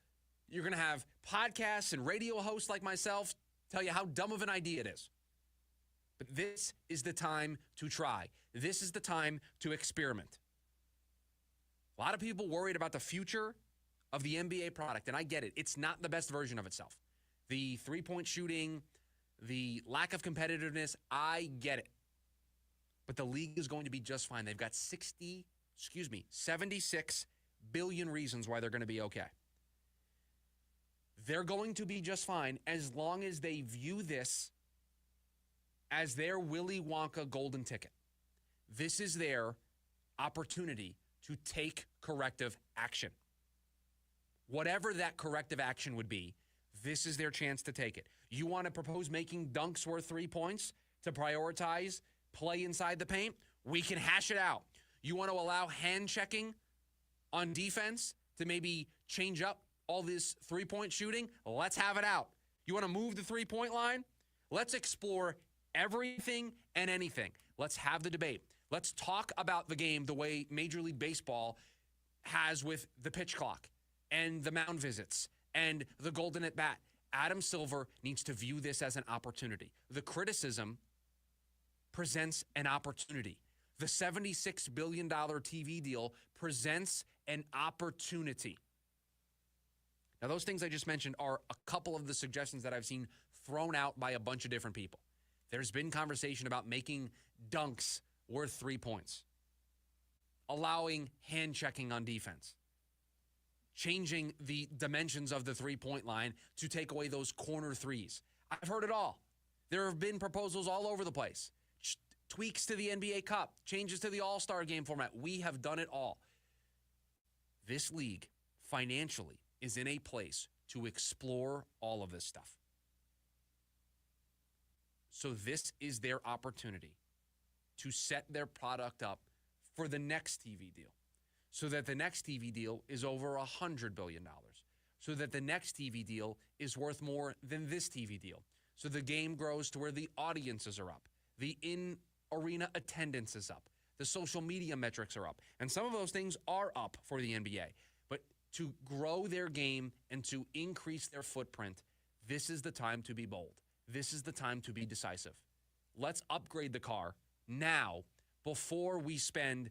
You're going to have podcasts and radio hosts like myself tell you how dumb of an idea it is. But this is the time to try. This is the time to experiment. A lot of people worried about the future of the NBA product, and I get it. It's not the best version of itself. The three-point shooting, the lack of competitiveness, I get it. But the league is going to be just fine. They've got 76 billion reasons why they're going to be okay. They're going to be just fine as long as they view this as their Willy Wonka golden ticket. This is their, opportunity to take corrective action. Whatever that corrective action would be, this is their chance to take it. You want to propose making dunks worth 3 points to prioritize play inside the paint? We can hash it out. You want to allow hand checking on defense to maybe change up all this three-point shooting? Let's have it out. You want to move the three-point line? Let's explore everything and anything. Let's have the debate. Let's talk about the game the way Major League Baseball has with the pitch clock and the mound visits and the golden at bat. Adam Silver needs to view this as an opportunity. The criticism presents an opportunity. The $76 billion TV deal presents an opportunity. Now, those things I just mentioned are a couple of the suggestions that I've seen thrown out by a bunch of different people. There's been conversation about making dunks worth 3 points, allowing hand checking on defense, changing the dimensions of the three-point line to take away those corner threes. I've heard it all. There have been proposals all over the place. Tweaks to the NBA Cup, changes to the All-Star game format. We have done it all. This league, financially, is in a place to explore all of this stuff. So this is their opportunity to set their product up for the next TV deal, so that the next TV deal is over $100 billion, so that the next TV deal is worth more than this TV deal, so the game grows to where the audiences are up, the in-arena attendance is up, the social media metrics are up, and some of those things are up for the NBA. But to grow their game and to increase their footprint, this is the time to be bold. This is the time to be decisive. Let's upgrade the car now before we spend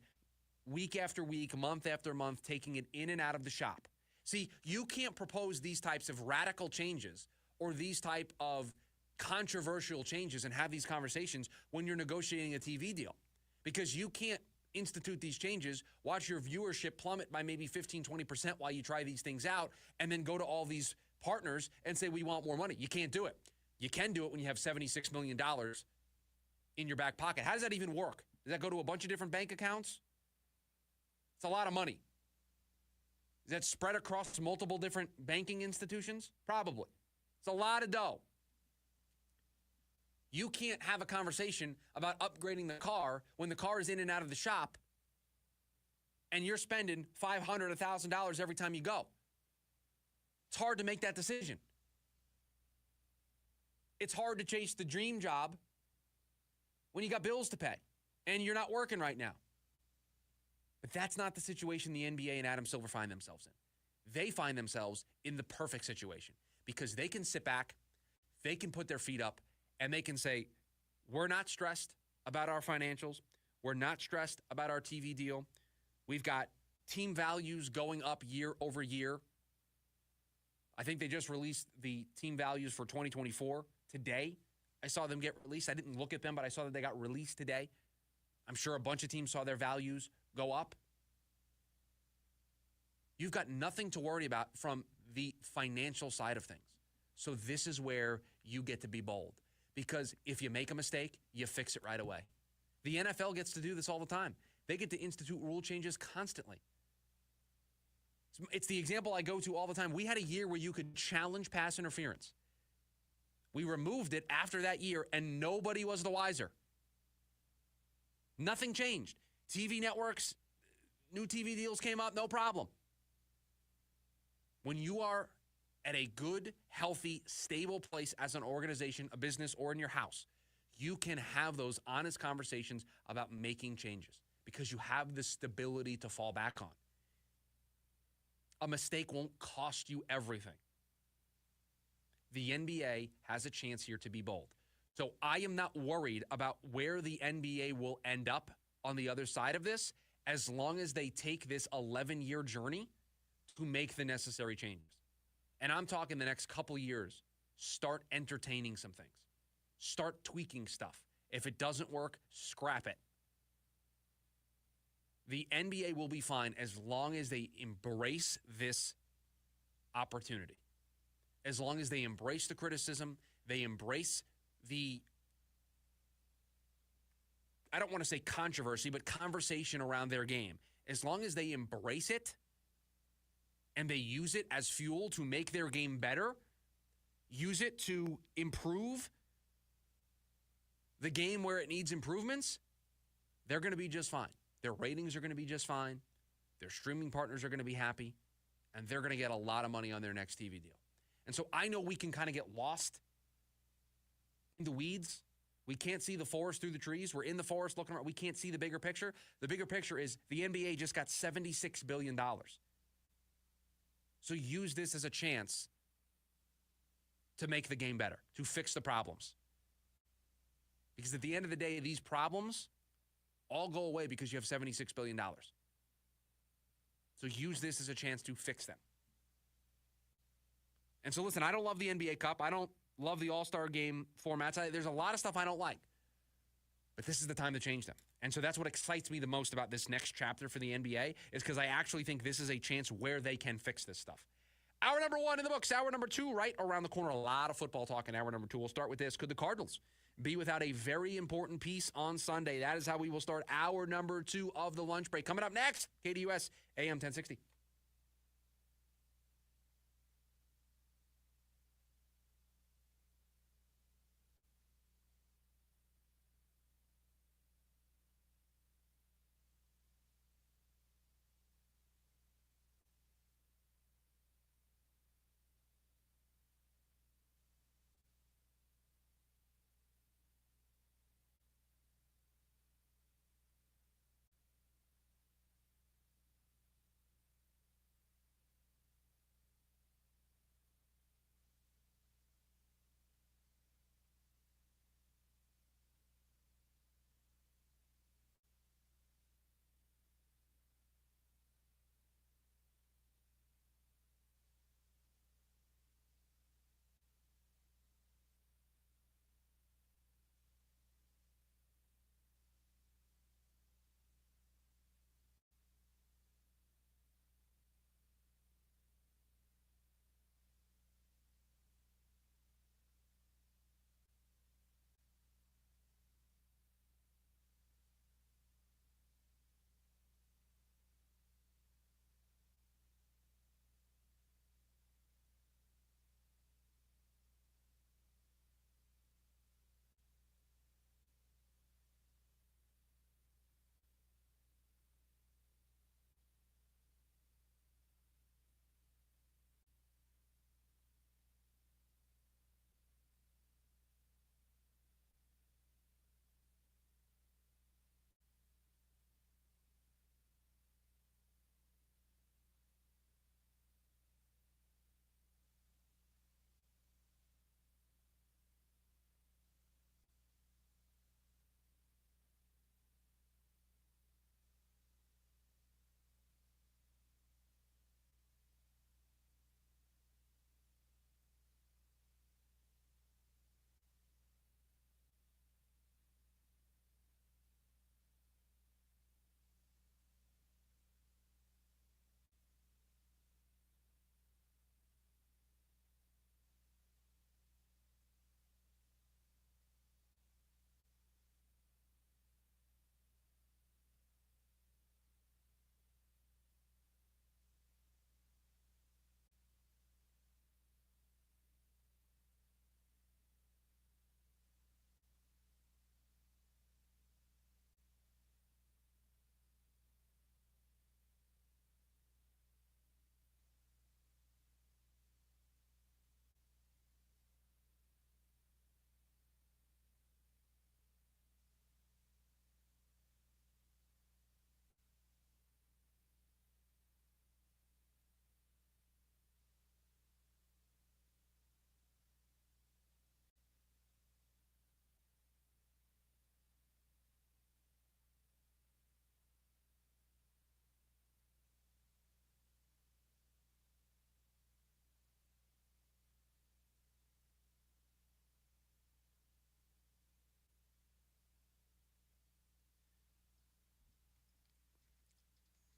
week after week, month after month, taking it in and out of the shop. See, you can't propose these types of radical changes or these type of controversial changes and have these conversations when you're negotiating a TV deal, because you can't institute these changes, watch your viewership plummet by maybe 15, 20% while you try these things out, and then go to all these partners and say, we want more money. You can't do it. You can do it when you have $76 million in your back pocket. How does that even work? Does that go to a bunch of different bank accounts? It's a lot of money. Is that spread across multiple different banking institutions? Probably. It's a lot of dough. You can't have a conversation about upgrading the car when the car is in and out of the shop and you're spending $500, $1,000 every time you go. It's hard to make that decision. It's hard to chase the dream job when you got bills to pay and you're not working right now. But that's not the situation the NBA and Adam Silver find themselves in. They find themselves in the perfect situation because they can sit back, they can put their feet up, and they can say, we're not stressed about our financials. We're not stressed about our TV deal. We've got team values going up year over year. I think they just released the team values for 2024 today. I saw them get released. I didn't look at them, but I saw that they got released today. I'm sure a bunch of teams saw their values go up. You've got nothing to worry about from the financial side of things. So this is where you get to be bold, because if you make a mistake, you fix it right away. The NFL gets to do this all the time. They get to institute rule changes constantly. It's the example I go to all the time. We had a year where you could challenge pass interference. We removed it after that year, and nobody was the wiser. Nothing changed. TV networks, new TV deals came up, no problem. When you are at a good, healthy, stable place as an organization, a business, or in your house, you can have those honest conversations about making changes because you have the stability to fall back on. A mistake won't cost you everything. The NBA has a chance here to be bold. So I am not worried about where the NBA will end up on the other side of this, as long as they take this 11-year journey to make the necessary changes. And I'm talking the next couple years, start entertaining some things. Start tweaking stuff. If it doesn't work, scrap it. The NBA will be fine as long as they embrace this opportunity. As long as they embrace the criticism, they embrace the I don't want to say controversy, but conversation around their game. As long as they embrace it and they use it as fuel to make their game better, use it to improve the game where it needs improvements, they're going to be just fine. Their ratings are going to be just fine. Their streaming partners are going to be happy, and they're going to get a lot of money on their next TV deal. And so I know we can kind of get lost in the weeds. We can't see the forest through the trees. We're in the forest looking around. We can't see the bigger picture. The bigger picture is the NBA just got $76 billion. So use this as a chance to make the game better, to fix the problems. Because at the end of the day, these problems all go away because you have $76 billion. So use this as a chance to fix them. And so listen, I don't love the NBA Cup. I don't love the All-Star Game formats. There's a lot of stuff I don't like. But this is the time to change them. And so that's what excites me the most about this next chapter for the NBA is because I actually think this is a chance where they can fix this stuff. Hour number 1 in the books. Hour number 2 right around the corner. A lot of football talk in hour number 2. We'll start with this. Could the Cardinals be without a very important piece on Sunday? That is how we will start hour number 2 of the lunch break. Coming up next, KDUS AM 1060.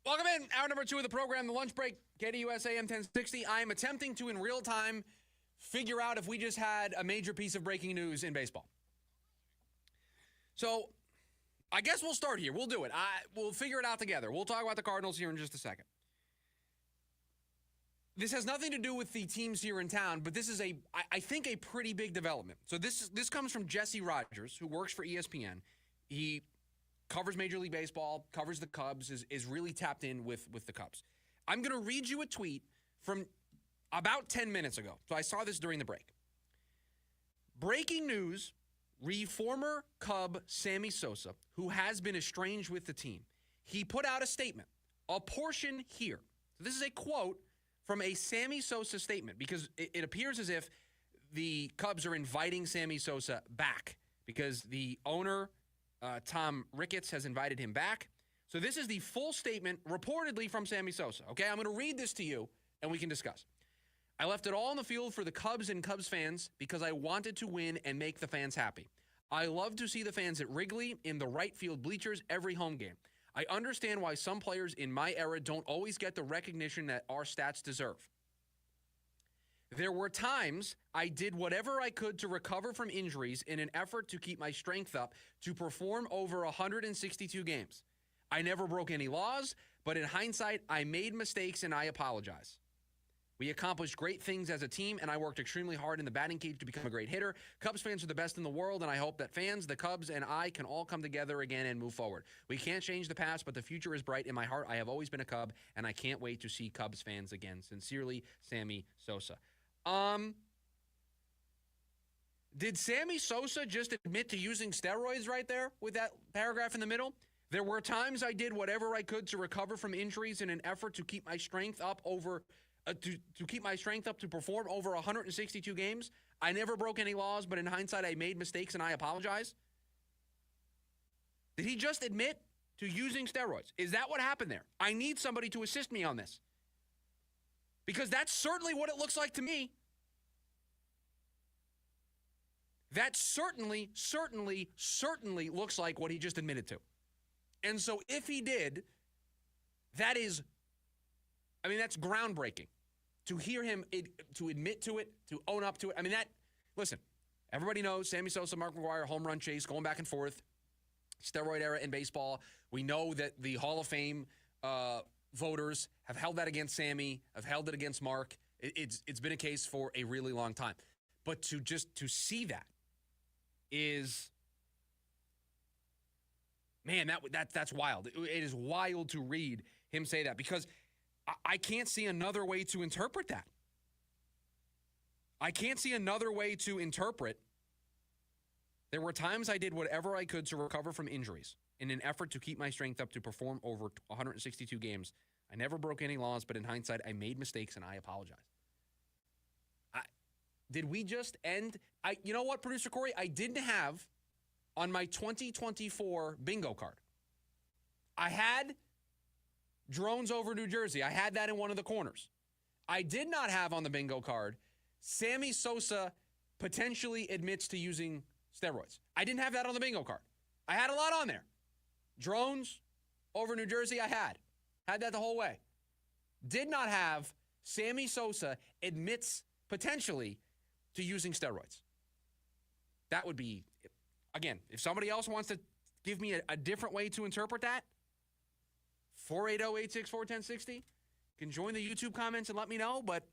Welcome in. Hour number 2 of the program, the lunch break, KDUS AM 1060. I am attempting to, in real time, figure out if we just had a major piece of breaking news in baseball. So, I guess we'll start here. We'll do it. We'll figure it out together. We'll talk about the Cardinals here in just a second. This has nothing to do with the teams here in town, but this is I think a pretty big development. So this comes from Jesse Rogers, who works for ESPN. He covers Major League Baseball, covers the Cubs, is really tapped in with the Cubs. I'm going to read you a tweet from about 10 minutes ago. So I saw this during the break. Breaking news, former Cub Sammy Sosa, who has been estranged with the team, he put out a statement, a portion here. So this is a quote from a Sammy Sosa statement, because it appears as if the Cubs are inviting Sammy Sosa back because the owner, Tom Ricketts, has invited him back. So this is the full statement reportedly from Sammy Sosa. Okay, I'm going to read this to you and we can discuss. I left it all on the field for the Cubs and Cubs fans because I wanted to win and make the fans happy. I love to see the fans at Wrigley in the right field bleachers every home game. I understand why some players in my era don't always get the recognition that our stats deserve. There were times I did whatever I could to recover from injuries in an effort to keep my strength up to perform over 162 games. I never broke any laws, but in hindsight, I made mistakes and I apologize. We accomplished great things as a team, and I worked extremely hard in the batting cage to become a great hitter. Cubs fans are the best in the world, and I hope that fans, the Cubs, and I can all come together again and move forward. We can't change the past, but the future is bright. In my heart, I have always been a Cub, and I can't wait to see Cubs fans again. Sincerely, Sammy Sosa. Did Sammy Sosa just admit to using steroids right there with that paragraph in the middle? There were times I did whatever I could to recover from injuries in an effort to keep my strength up to perform over 162 games. I never broke any laws, but in hindsight, I made mistakes and I apologize. Did he just admit to using steroids? Is that what happened there? I need somebody to assist me on this, because that's certainly what it looks like to me. That certainly looks like what he just admitted to. And so if he did, that's groundbreaking. To hear him, to admit to it, to own up to it. Listen, everybody knows Sammy Sosa, Mark McGwire, home run chase, going back and forth, steroid era in baseball. We know that the Hall of Fame voters have held that against Sammy, have held it against Mark. It's been a case for a really long time. But to see that is, man, that's wild. It is wild to read him say that, because I can't see another way to interpret that. I can't see another way to interpret. There were times I did whatever I could to recover from injuries in an effort to keep my strength up to perform over 162 games. I never broke any laws, but in hindsight, I made mistakes and I apologize. Did we just end? You know what, Producer Corey? I didn't have on my 2024 bingo card. I had drones over New Jersey. I had that in one of the corners. I did not have on the bingo card Sammy Sosa potentially admits to using steroids. I didn't have that on the bingo card. I had a lot on there. Drones over New Jersey, I had that the whole way. Did not have Sammy Sosa admits potentially to using steroids. That would be, again, if somebody else wants to give me a different way to interpret that, 480-864-1060. Can join the YouTube comments and let me know. But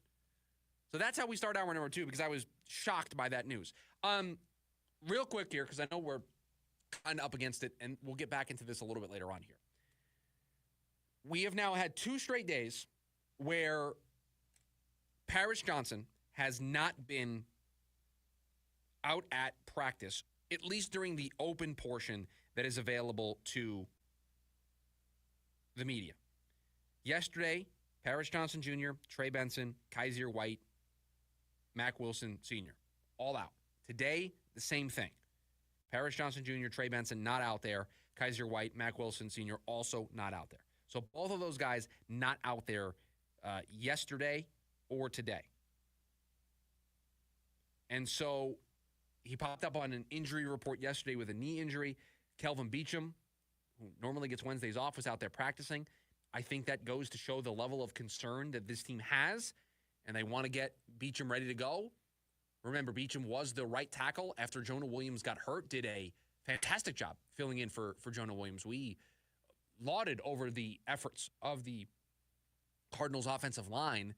so that's how we start hour number 2, because I was shocked by that news. Real quick here, because I know we're kind of up against it, and we'll get back into this a little bit later on here. We have now had 2 straight days where Paris Johnson has not been out at practice, at least during the open portion that is available to the media. Yesterday, Paris Johnson Jr., Trey Benson, Kaiser White, Mac Wilson Sr., all out. Today, the same thing. Paris Johnson Jr., Trey Benson not out there. Kaiser White, Mac Wilson Sr. also not out there. So both of those guys not out there yesterday or today. And so he popped up on an injury report yesterday with a knee injury. Kelvin Beachum, who normally gets Wednesdays off, was out there practicing. I think that goes to show the level of concern that this team has, and they want to get Beachum ready to go. Remember, Beachum was the right tackle after Jonah Williams got hurt, did a fantastic job filling in for Jonah Williams. We lauded over the efforts of the Cardinals offensive line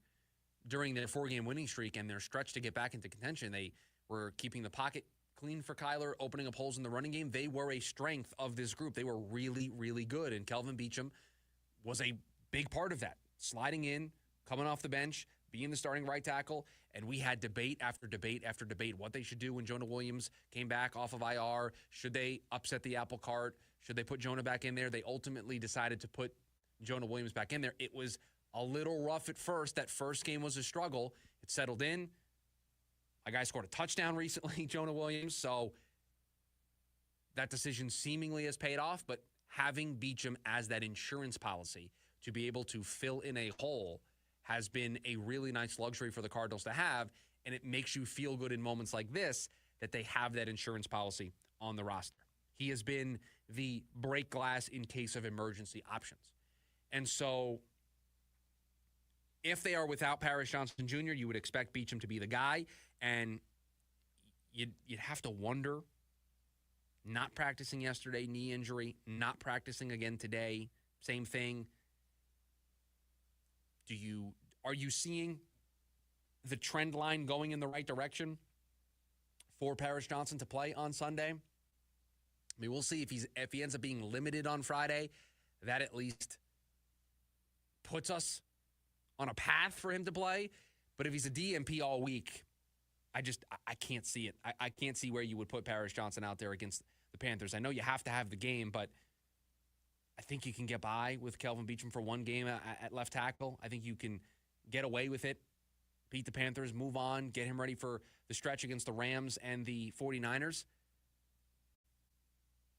during their 4-game winning streak and their stretch to get back into contention. They were keeping the pocket clean for Kyler, opening up holes in the running game. They were a strength of this group. They were really, really good. And Kelvin Beachum was a big part of that. Sliding in, coming off the bench, being the starting right tackle. And we had debate after debate after debate what they should do when Jonah Williams came back off of IR. Should they upset the apple cart? Should they put Jonah back in there? They ultimately decided to put Jonah Williams back in there. It was a little rough at first. That first game was a struggle. It settled in. A guy scored a touchdown recently, Jonah Williams. So that decision seemingly has paid off, but having Beachum as that insurance policy to be able to fill in a hole has been a really nice luxury for the Cardinals to have, and it makes you feel good in moments like this that they have that insurance policy on the roster. He has been the break glass in case of emergency options. And so if they are without Paris Johnson Jr., you would expect Beachum to be the guy, and you'd have to wonder, not practicing yesterday, knee injury, not practicing again today, same thing. Are you seeing the trend line going in the right direction for Paris Johnson to play on Sunday? I mean, we'll see if he ends up being limited on Friday. That at least puts us on a path for him to play. But if he's a DMP all week, I can't see it. I can't see where you would put Paris Johnson out there against the Panthers. I know you have to have the game, but I think you can get by with Kelvin Beachum for one game at left tackle. I think you can get away with it, beat the Panthers, move on, get him ready for the stretch against the Rams and the 49ers.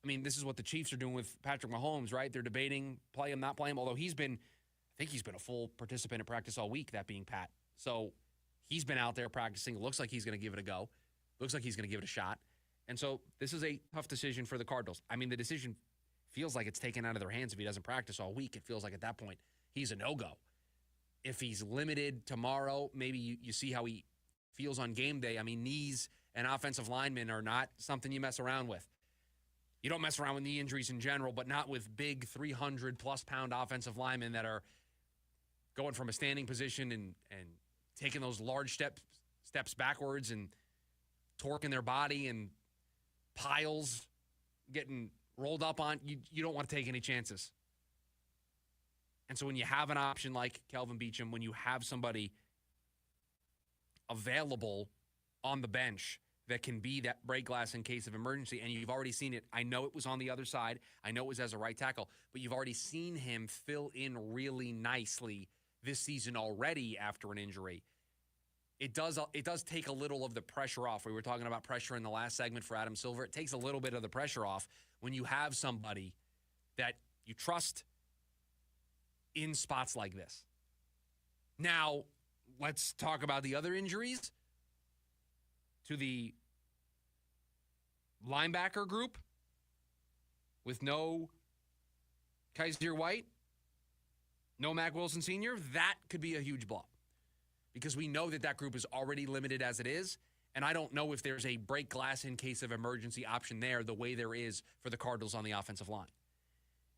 I mean, this is what the Chiefs are doing with Patrick Mahomes, right? They're debating play him, not play him, although I think he's been a full participant in practice all week, that being Pat. So he's been out there practicing. It looks like he's going to give it a go. Looks like he's going to give it a shot. And so this is a tough decision for the Cardinals. I mean, the decision feels like it's taken out of their hands if he doesn't practice all week. It feels like at that point he's a no-go. If he's limited tomorrow, maybe you see how he feels on game day. I mean, knees and offensive linemen are not something you mess around with. You don't mess around with knee injuries in general, but not with big 300-plus pound offensive linemen that are going from a standing position and taking those large steps backwards and torquing their body and piles getting rolled up on. You don't want to take any chances. And so when you have an option like Kelvin Beachum, when you have somebody available on the bench that can be that break glass in case of emergency, and you've already seen it. I know it was on the other side. I know it was as a right tackle, but you've already seen him fill in really nicely this season already after an injury. It does take a little of the pressure off. We were talking about pressure in the last segment for Adam Silver. It takes a little bit of the pressure off when you have somebody that you trust in spots like this. Now, let's talk about the other injuries to the linebacker group with no Kaiser White, no Mack Wilson Sr. That could be a huge blow because we know that group is already limited as it is, and I don't know if there's a break glass in case of emergency option there the way there is for the Cardinals on the offensive line.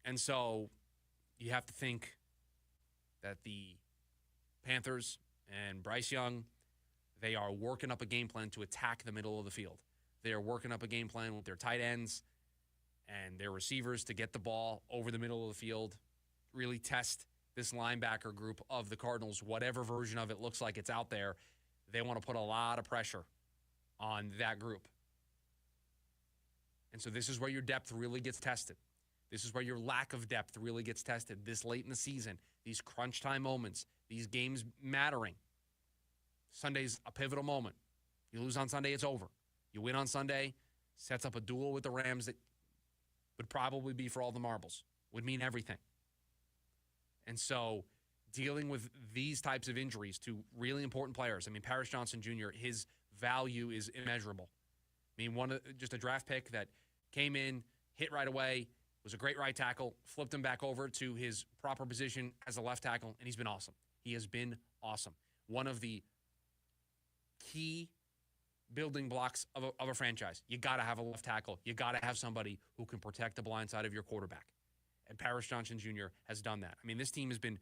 And so you have to think that the Panthers and Bryce Young, they are working up a game plan to attack the middle of the field. They are working up a game plan with their tight ends and their receivers to get the ball over the middle of the field, really test this linebacker group of the Cardinals, whatever version of it looks like it's out there. They want to put a lot of pressure on that group. And so this is where your depth really gets tested. This is where your lack of depth really gets tested this late in the season, these crunch time moments, these games mattering. Sunday's a pivotal moment. You lose on Sunday, it's over. You win on Sunday, sets up a duel with the Rams that would probably be for all the marbles, would mean everything. And so dealing with these types of injuries to really important players, I mean, Paris Johnson Jr., his value is immeasurable. I mean, just a draft pick that came in, hit right away, was a great right tackle, flipped him back over to his proper position as a left tackle, and he's been awesome. He has been awesome. One of the key building blocks of a franchise. You got to have a left tackle. You got to have somebody who can protect the blind side of your quarterback. And Paris Johnson Jr. has done that. I mean, this team has been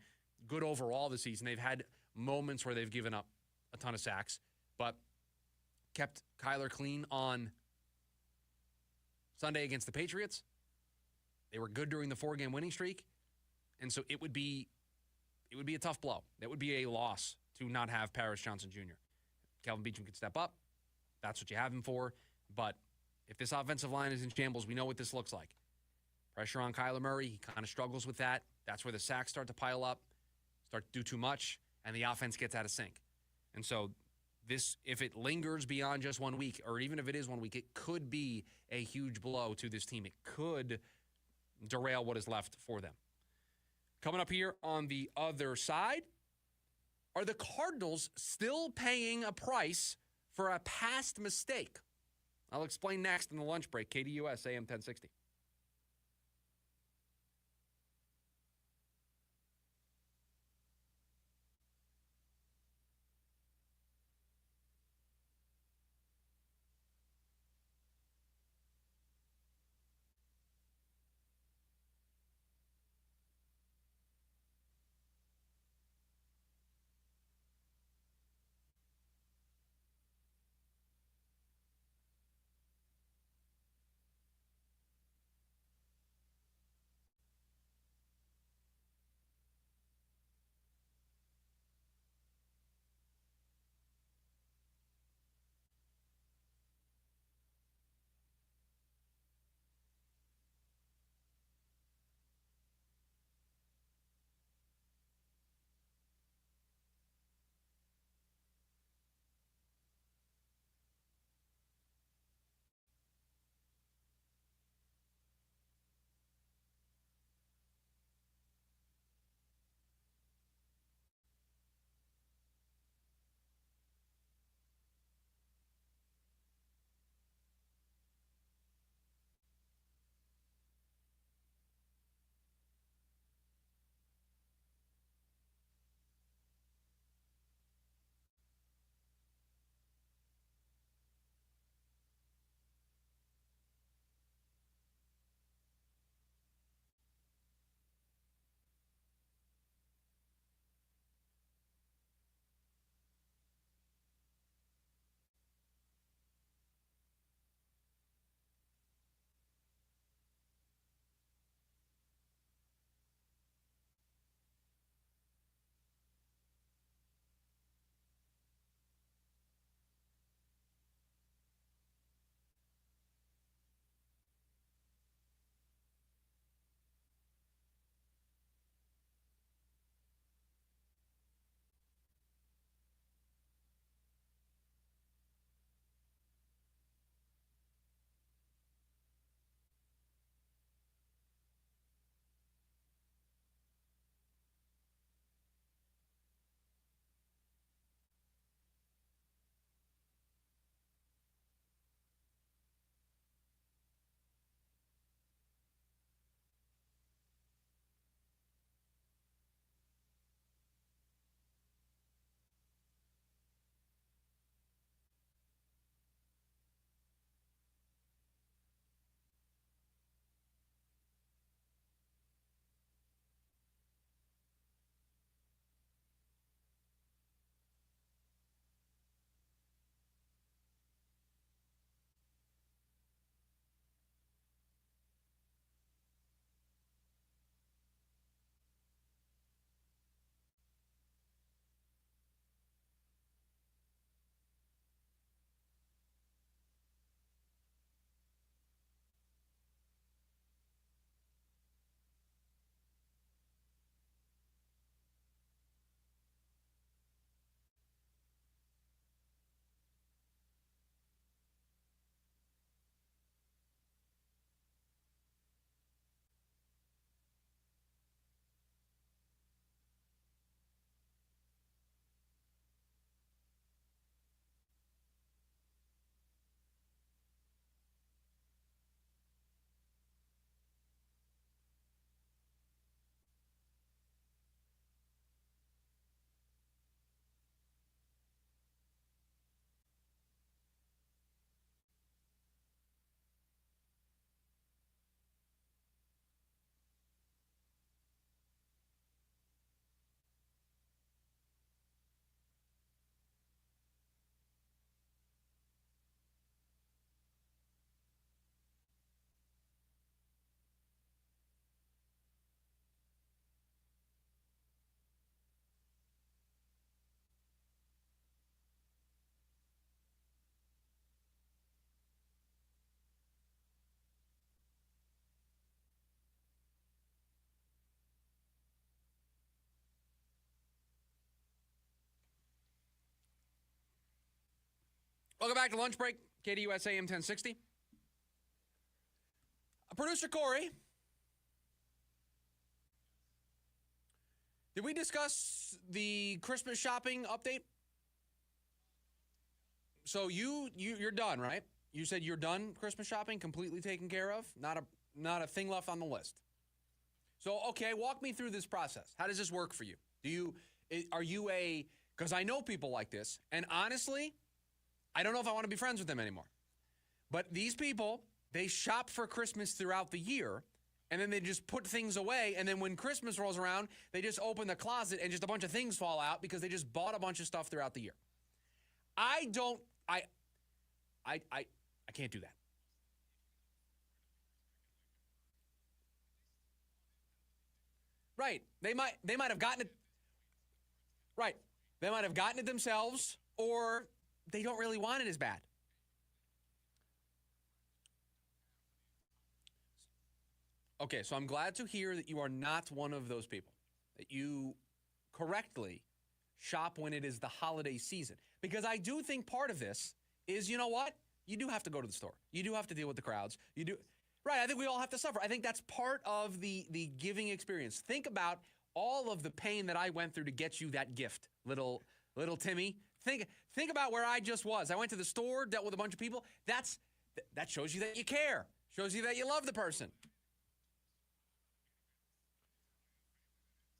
good overall this season. They've had moments where they've given up a ton of sacks, but kept Kyler clean on Sunday against the Patriots. They were good during the 4-game winning streak. And so it would be a tough blow. That would be a loss to not have Paris Johnson Jr. Kelvin Beachum could step up. That's what you have him for. But if this offensive line is in shambles, we know what this looks like. Pressure on Kyler Murray. He kind of struggles with that. That's where the sacks start to pile up, start to do too much, and the offense gets out of sync. And so this, if it lingers beyond just 1 week, or even if it is 1 week, it could be a huge blow to this team. It could derail what is left for them. Coming up here on the other side, are the Cardinals still paying a price for a past mistake? I'll explain next in the lunch break. KDUS AM 1060. Welcome back to Lunch Break, KDUS AM 1060. Producer Corey, did we discuss the Christmas shopping update? So you're done, right? You said you're done Christmas shopping, completely taken care of, not a thing left on the list. So okay, walk me through this process. How does this work for you? Are you because I know people like this, and honestly, I don't know if I want to be friends with them anymore. But these people, they shop for Christmas throughout the year, and then they just put things away, and then when Christmas rolls around, they just open the closet and just a bunch of things fall out because they just bought a bunch of stuff throughout the year. I can't do that. Right. They might have gotten it. Right. They might have gotten it themselves, or they don't really want it as bad. Okay, so I'm glad to hear that you are not one of those people, that you correctly shop when it is the holiday season. Because I do think part of this is, you know what? You do have to go to the store. You do have to deal with the crowds. You do. Right, I think we all have to suffer. I think that's part of the giving experience. Think about all of the pain that I went through to get you that gift, little Timmy. Think about where I just was. I went to the store, dealt with a bunch of people. That shows you that you care. Shows you that you love the person.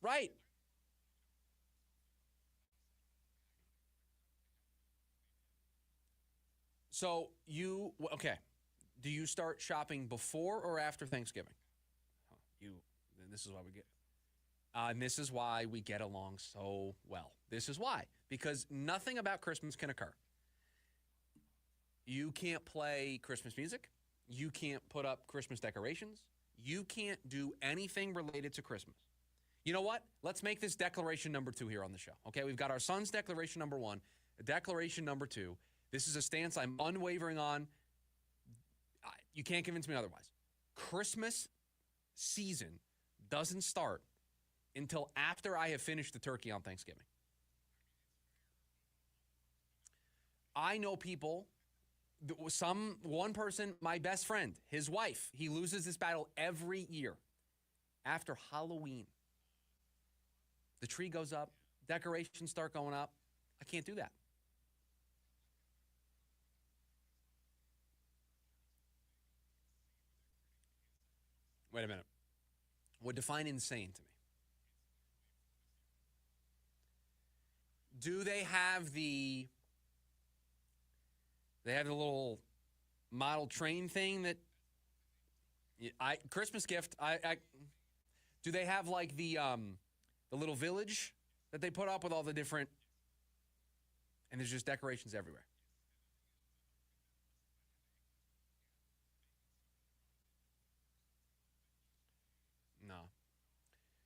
Right. So okay. Do you start shopping before or after Thanksgiving? This is why we get, and this is why we get along so well. This is why, because nothing about Christmas can occur. You can't play Christmas music. You can't put up Christmas decorations. You can't do anything related to Christmas. You know what? Let's make this declaration number 2 here on the show. Okay, we've got our son's declaration number 1, declaration number 2. This is a stance I'm unwavering on. You can't convince me otherwise. Christmas season doesn't start until after I have finished the turkey on Thanksgiving. I know people, one person, my best friend, his wife, he loses this battle every year. After Halloween, the tree goes up, decorations start going up. I can't do that. Wait a minute. Would define insane to me. Do they have the little model train thing that Christmas gift? Do they have like the little village that they put up with all the different, and there's just decorations everywhere? No.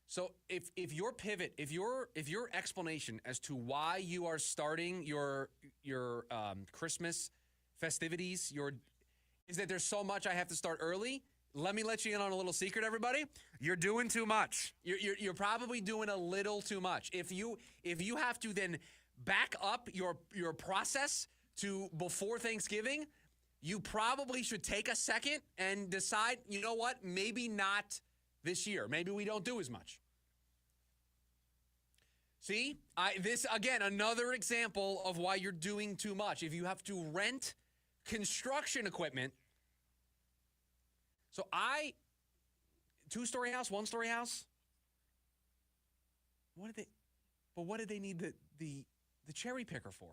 So if your pivot, if your explanation as to why you are starting your Christmas festivities, is that there's so much I have to start early, let me let you in on a little secret, everybody. You're doing too much. You're probably doing a little too much. If you have to then back up your process to before Thanksgiving, you probably should take a second and decide, you know what, maybe not this year. Maybe we don't do as much. See, this again, another example of why you're doing too much. If you have to rent construction equipment. So 2-story house, 1-story house. What did they need the cherry picker for?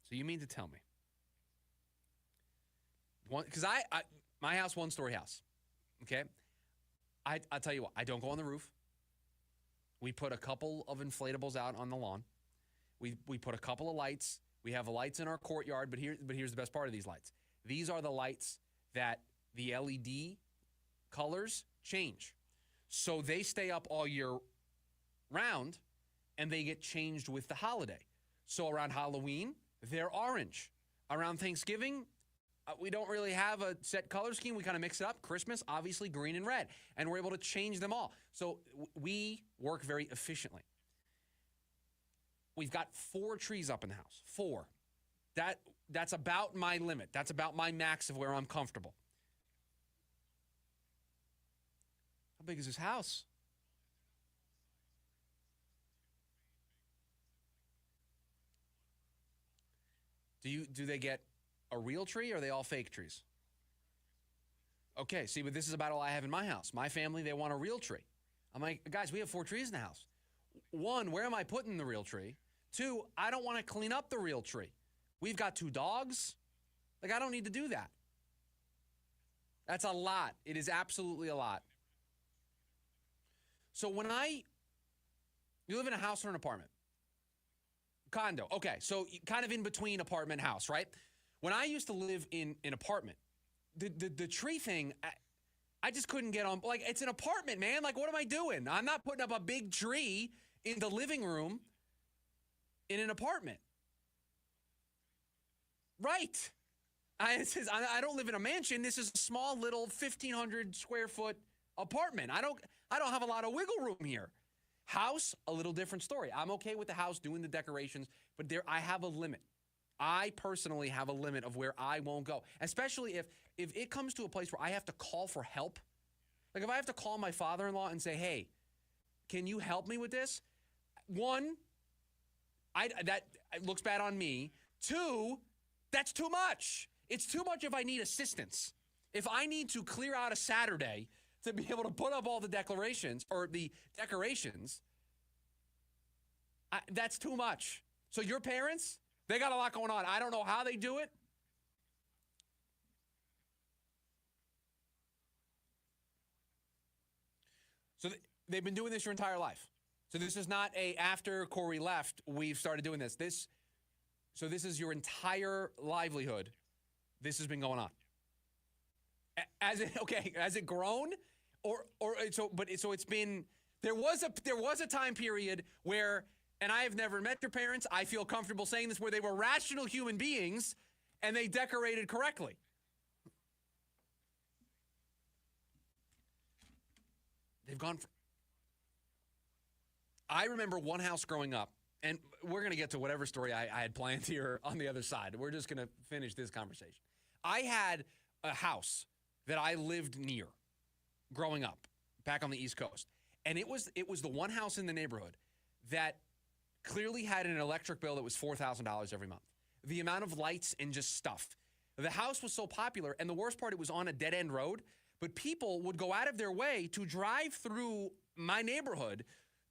So you mean to tell me, because my house, 1-story house, okay? I'll tell you what, I don't go on the roof. We put a couple of inflatables out on the lawn. We put a couple of lights. We have lights in our courtyard, but here's the best part of these lights. These are the lights that the LED colors change. So they stay up all year round, and they get changed with the holiday. So around Halloween, they're orange. Around Thanksgiving, We don't really have a set color scheme. We kind of mix it up. Christmas, obviously, green and red. And we're able to change them all. So we work very efficiently. We've got 4 trees up in the house. 4. That's about my limit. That's about my max of where I'm comfortable. How big is this house? Do they get a real tree or are they all fake trees? Okay, see, but this is about all I have in my house. My family, they want a real tree. I'm like, guys, we have 4 trees in the house. 1, where am I putting the real tree? 2, I don't want to clean up the real tree. We've got 2 dogs. Like, I don't need to do that. That's a lot. It is absolutely a lot. So you live in a house or an apartment? Condo. Okay, so kind of in between apartment house, right? When I used to live in an apartment, the tree thing, I just couldn't get on. Like, it's an apartment, man. Like, what am I doing? I'm not putting up a big tree in the living room in an apartment. Right. I don't live in a mansion. This is a small little 1,500 square foot apartment. I don't have a lot of wiggle room here. House, a little different story. I'm okay with the house doing the decorations, but I have a limit. I personally have a limit of where I won't go, especially if it comes to a place where I have to call for help. Like if I have to call my father-in-law and say, hey, can you help me with this? 1, that looks bad on me. 2, that's too much. It's too much if I need assistance. If I need to clear out a Saturday to be able to put up all the decorations, that's too much. So your parents, they got a lot going on. I don't know how they do it. So they've been doing this your entire life. So this is not after Corey left, we've started doing this. So this is your entire livelihood. This has been going on. Has it grown? So it's been, there was a time period where, and I have never met your parents, I feel comfortable saying this, where they were rational human beings and they decorated correctly. They've gone I remember one house growing up, and we're going to get to whatever story I had planned here on the other side. We're just going to finish this conversation. I had a house that I lived near growing up back on the East Coast. And it was the one house in the neighborhood that clearly had an electric bill that was $4,000 every month. The amount of lights and just stuff. The house was so popular, and the worst part, it was on a dead-end road, but people would go out of their way to drive through my neighborhood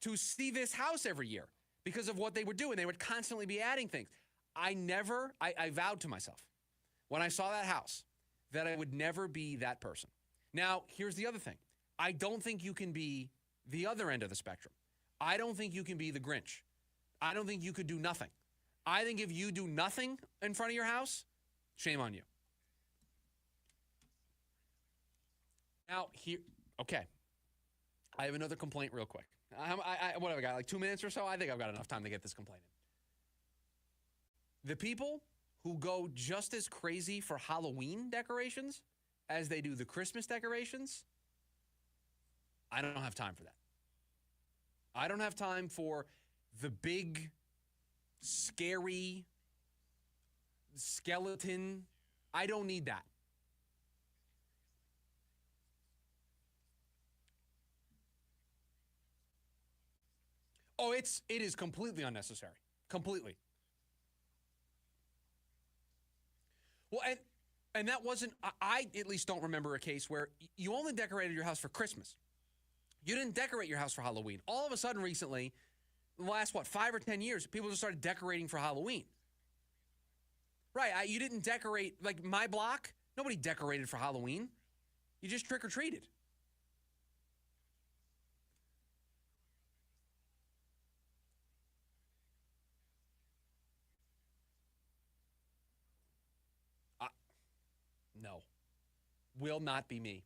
to see this house every year because of what they would do, and they would constantly be adding things. I vowed to myself when I saw that house that I would never be that person. Now, here's the other thing. I don't think you can be the other end of the spectrum. I don't think you can be the Grinch. I don't think you could do nothing. I think if you do nothing in front of your house, shame on you. Now, okay. I have another complaint real quick. What have I got, like 2 minutes or so? I think I've got enough time to get this complaint in. The people who go just as crazy for Halloween decorations as they do the Christmas decorations, I don't have time for that. I don't have time for the big, scary skeleton. I don't need that. Oh, it is completely unnecessary. Completely. Well, and that wasn't, I at least don't remember a case where you only decorated your house for Christmas. You didn't decorate your house for Halloween. All of a sudden recently, the last, 5 or 10 years, people just started decorating for Halloween. Right, you didn't decorate, like my block, nobody decorated for Halloween. You just trick-or-treated. No, will not be me.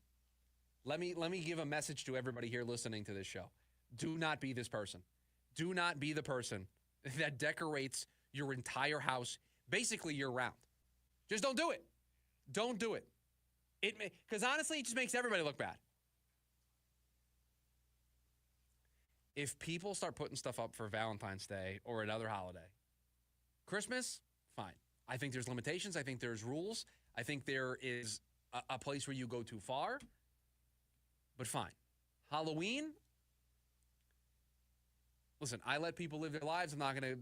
Let me give a message to everybody here listening to this show. Do not be this person. Do not be the person that decorates your entire house basically year round. Just don't do it. Don't do it. Because honestly, it just makes everybody look bad. If people start putting stuff up for Valentine's Day or another holiday, Christmas, fine. I think there's limitations. I think there's rules. I think there is a place where you go too far, but fine. Halloween, listen, I let people live their lives. I'm not going to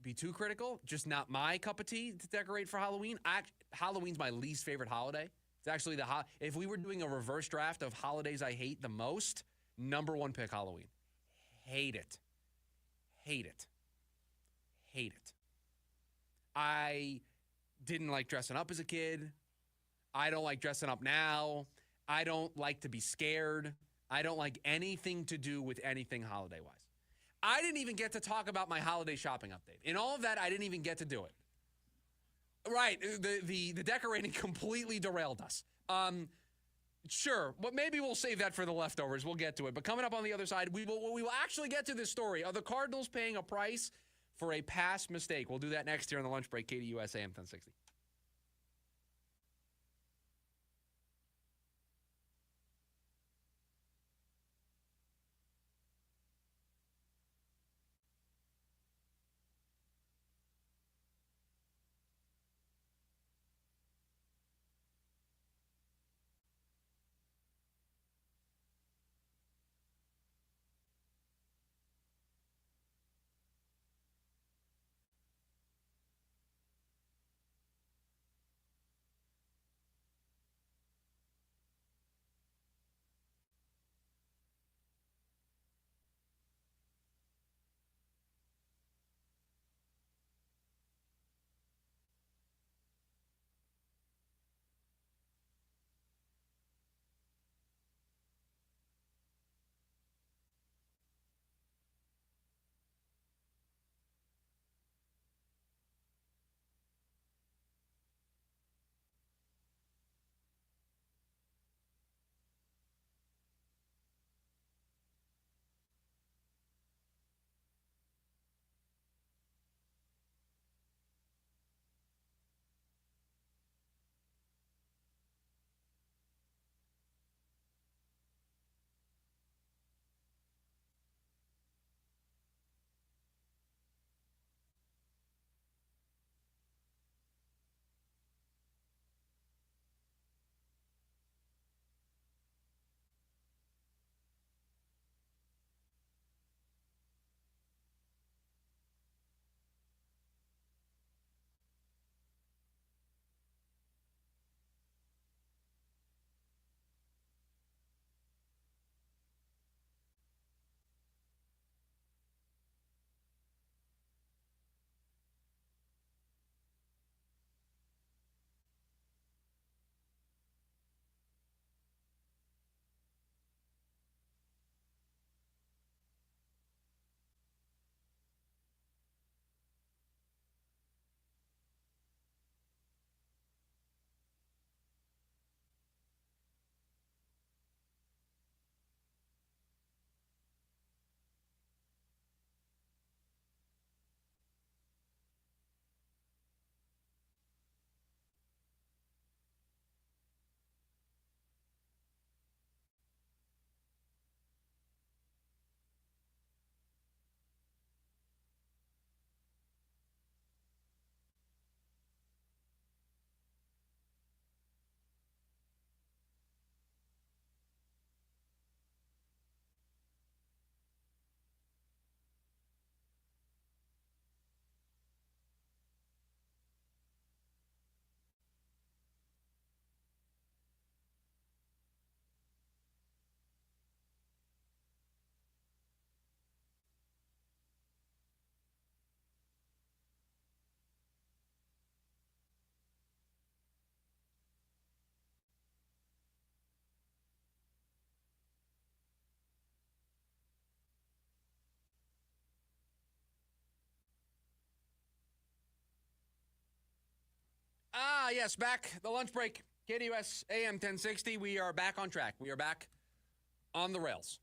be too critical. Just not my cup of tea to decorate for Halloween. Halloween's my least favorite holiday. It's actually if we were doing a reverse draft of holidays I hate the most, number one pick Halloween. Hate it. Hate it. Hate it. I didn't like dressing up as a kid. I don't like dressing up now. I don't like to be scared. I don't like anything to do with anything holiday-wise. I didn't even get to talk about my holiday shopping update. In all of that, I didn't even get to do it. Right, the decorating completely derailed us. Sure, but maybe we'll save that for the leftovers. We'll get to it. But coming up on the other side, we will actually get to this story. Are the Cardinals paying a price for a past mistake? We'll do that next here on the lunch break. KDUS AM 1060. Yes, back. The lunch break. KDUS AM 1060. We are back on track. We are back on the rails.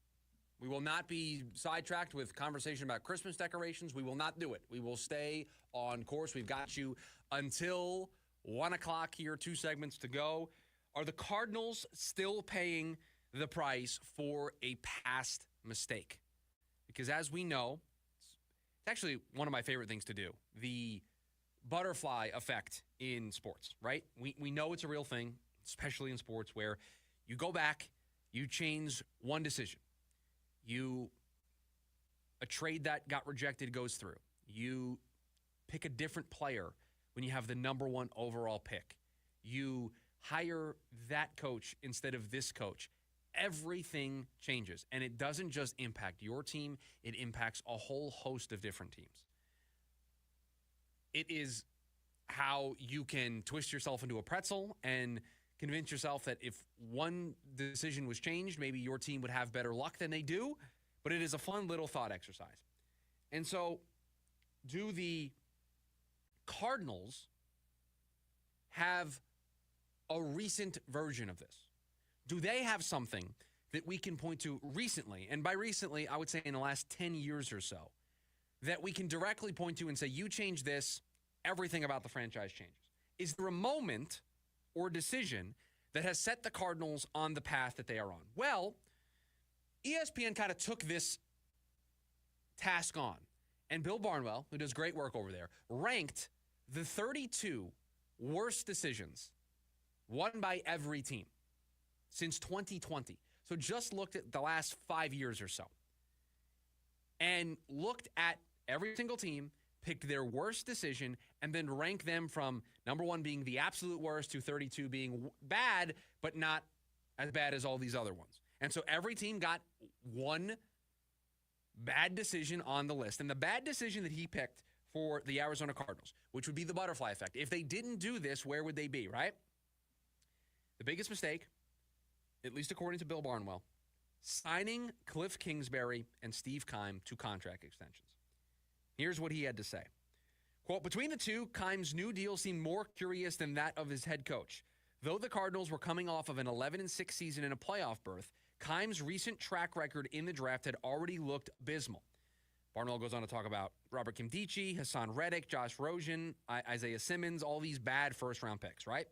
We will not be sidetracked with conversation about Christmas decorations. We will not do it. We will stay on course. We've got you until 1 o'clock here, 2 segments to go. Are the Cardinals still paying the price for a past mistake? Because as we know, it's actually one of my favorite things to do. The butterfly effect in sports, right? We know it's a real thing, especially in sports, where you go back, you change one decision. A trade that got rejected goes through. You pick a different player when you have the number 1 overall pick. You hire that coach instead of this coach. Everything changes, and it doesn't just impact your team. It impacts a whole host of different teams. It is how you can twist yourself into a pretzel and convince yourself that if one decision was changed, maybe your team would have better luck than they do. But it is a fun little thought exercise. And so, do the Cardinals have a recent version of this? Do they have something that we can point to recently? And by recently, I would say in the last 10 years or so, that we can directly point to and say, you change this, everything about the franchise changes. Is there a moment or decision that has set the Cardinals on the path that they are on? Well, ESPN kind of took this task on. And Bill Barnwell, who does great work over there, ranked the 32 worst decisions won by every team since 2020. So just looked at the last 5 years or so and looked at every single team, picked their worst decision, and then ranked them from number 1 being the absolute worst to 32 being bad, but not as bad as all these other ones. And so every team got one bad decision on the list. And the bad decision that he picked for the Arizona Cardinals, which would be the butterfly effect. If they didn't do this, where would they be, right? The biggest mistake, at least according to Bill Barnwell, signing Cliff Kingsbury and Steve Keim to contract extensions. Here's what he had to say. Quote, between the two, Keim's new deal seemed more curious than that of his head coach. Though the Cardinals were coming off of an 11-6 season and a playoff berth, Keim's recent track record in the draft had already looked abysmal. Barnwell goes on to talk about Robert Kimdichie, Hassan Reddick, Josh Rosen, Isaiah Simmons, all these bad first-round picks, right?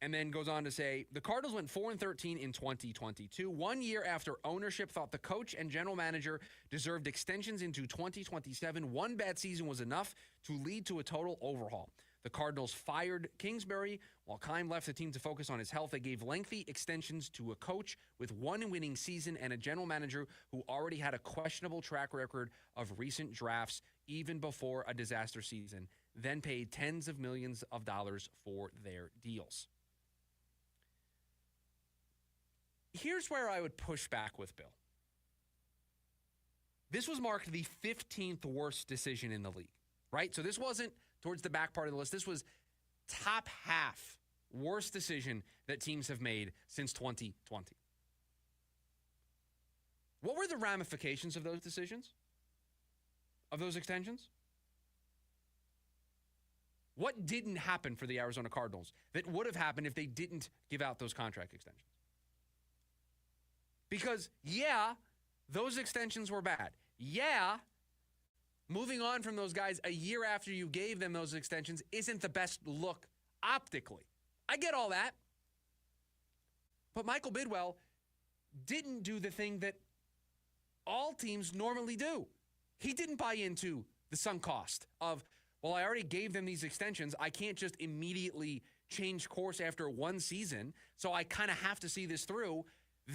And then goes on to say, the Cardinals went 4-13 in 2022, 1 year after ownership thought the coach and general manager deserved extensions into 2027. One bad season was enough to lead to a total overhaul. The Cardinals fired Kingsbury. While Keim left the team to focus on his health, they gave lengthy extensions to a coach with one winning season and a general manager who already had a questionable track record of recent drafts, even before a disaster season, then paid tens of millions of dollars for their deals. Here's where I would push back with Bill. This was marked the 15th worst decision in the league, right? So this wasn't towards the back part of the list. This was top half worst decision that teams have made since 2020. What were the ramifications of those decisions? Of those extensions? What didn't happen for the Arizona Cardinals that would have happened if they didn't give out those contract extensions? Because, yeah, those extensions were bad. Yeah, moving on from those guys a year after you gave them those extensions isn't the best look optically. I get all that. But Michael Bidwell didn't do the thing that all teams normally do. He didn't buy into the sunk cost of, well, I already gave them these extensions. I can't just immediately change course after one season, so I kind of have to see this through.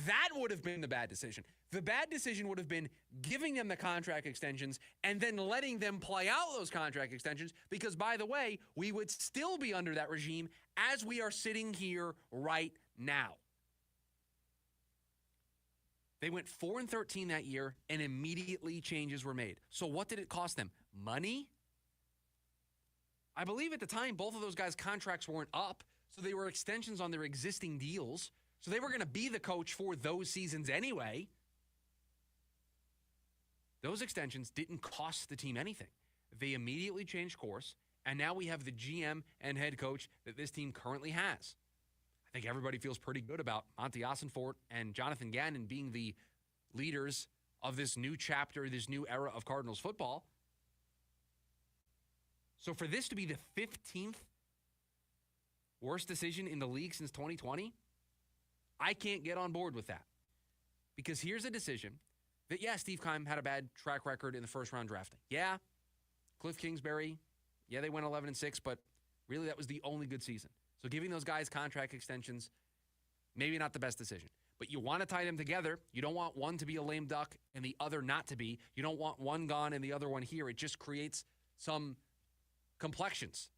That would have been the bad decision. The bad decision would have been giving them the contract extensions and then letting them play out those contract extensions because, by the way, we would still be under that regime as we are sitting here right now. They went 4-13 that year, and immediately changes were made. So what did it cost them? Money? I believe at the time, both of those guys' contracts weren't up, so they were extensions on their existing deals. So they were going to be the coach for those seasons anyway. Those extensions didn't cost the team anything. They immediately changed course, and now we have the GM and head coach that this team currently has. I think everybody feels pretty good about Monty Ossenfort and Jonathan Gannon being the leaders of this new chapter, this new era of Cardinals football. So for this to be the 15th Worst decision in the league since 2020? I can't get on board with that. Because here's a decision that, yeah, Steve Keim had a bad track record in the first round drafting. Yeah, Cliff Kingsbury, yeah, they went 11-6, but really that was the only good season. So giving those guys contract extensions, maybe not the best decision. But you want to tie them together. You don't want one to be a lame duck and the other not to be. You don't want one gone and the other one here. It just creates some complexions.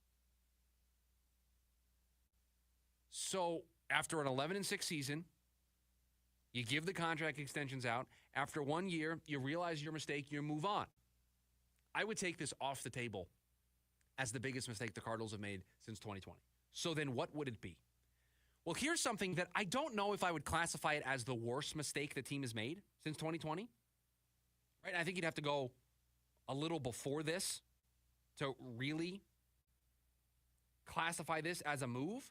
So after an 11-6 season, you give the contract extensions out. After 1 year, you realize your mistake, you move on. I would take this off the table as the biggest mistake the Cardinals have made since 2020. So then what would it be? Well, here's something that I don't know if I would classify it as the worst mistake the team has made since 2020. Right? I think you'd have to go a little before this to really classify this as a move.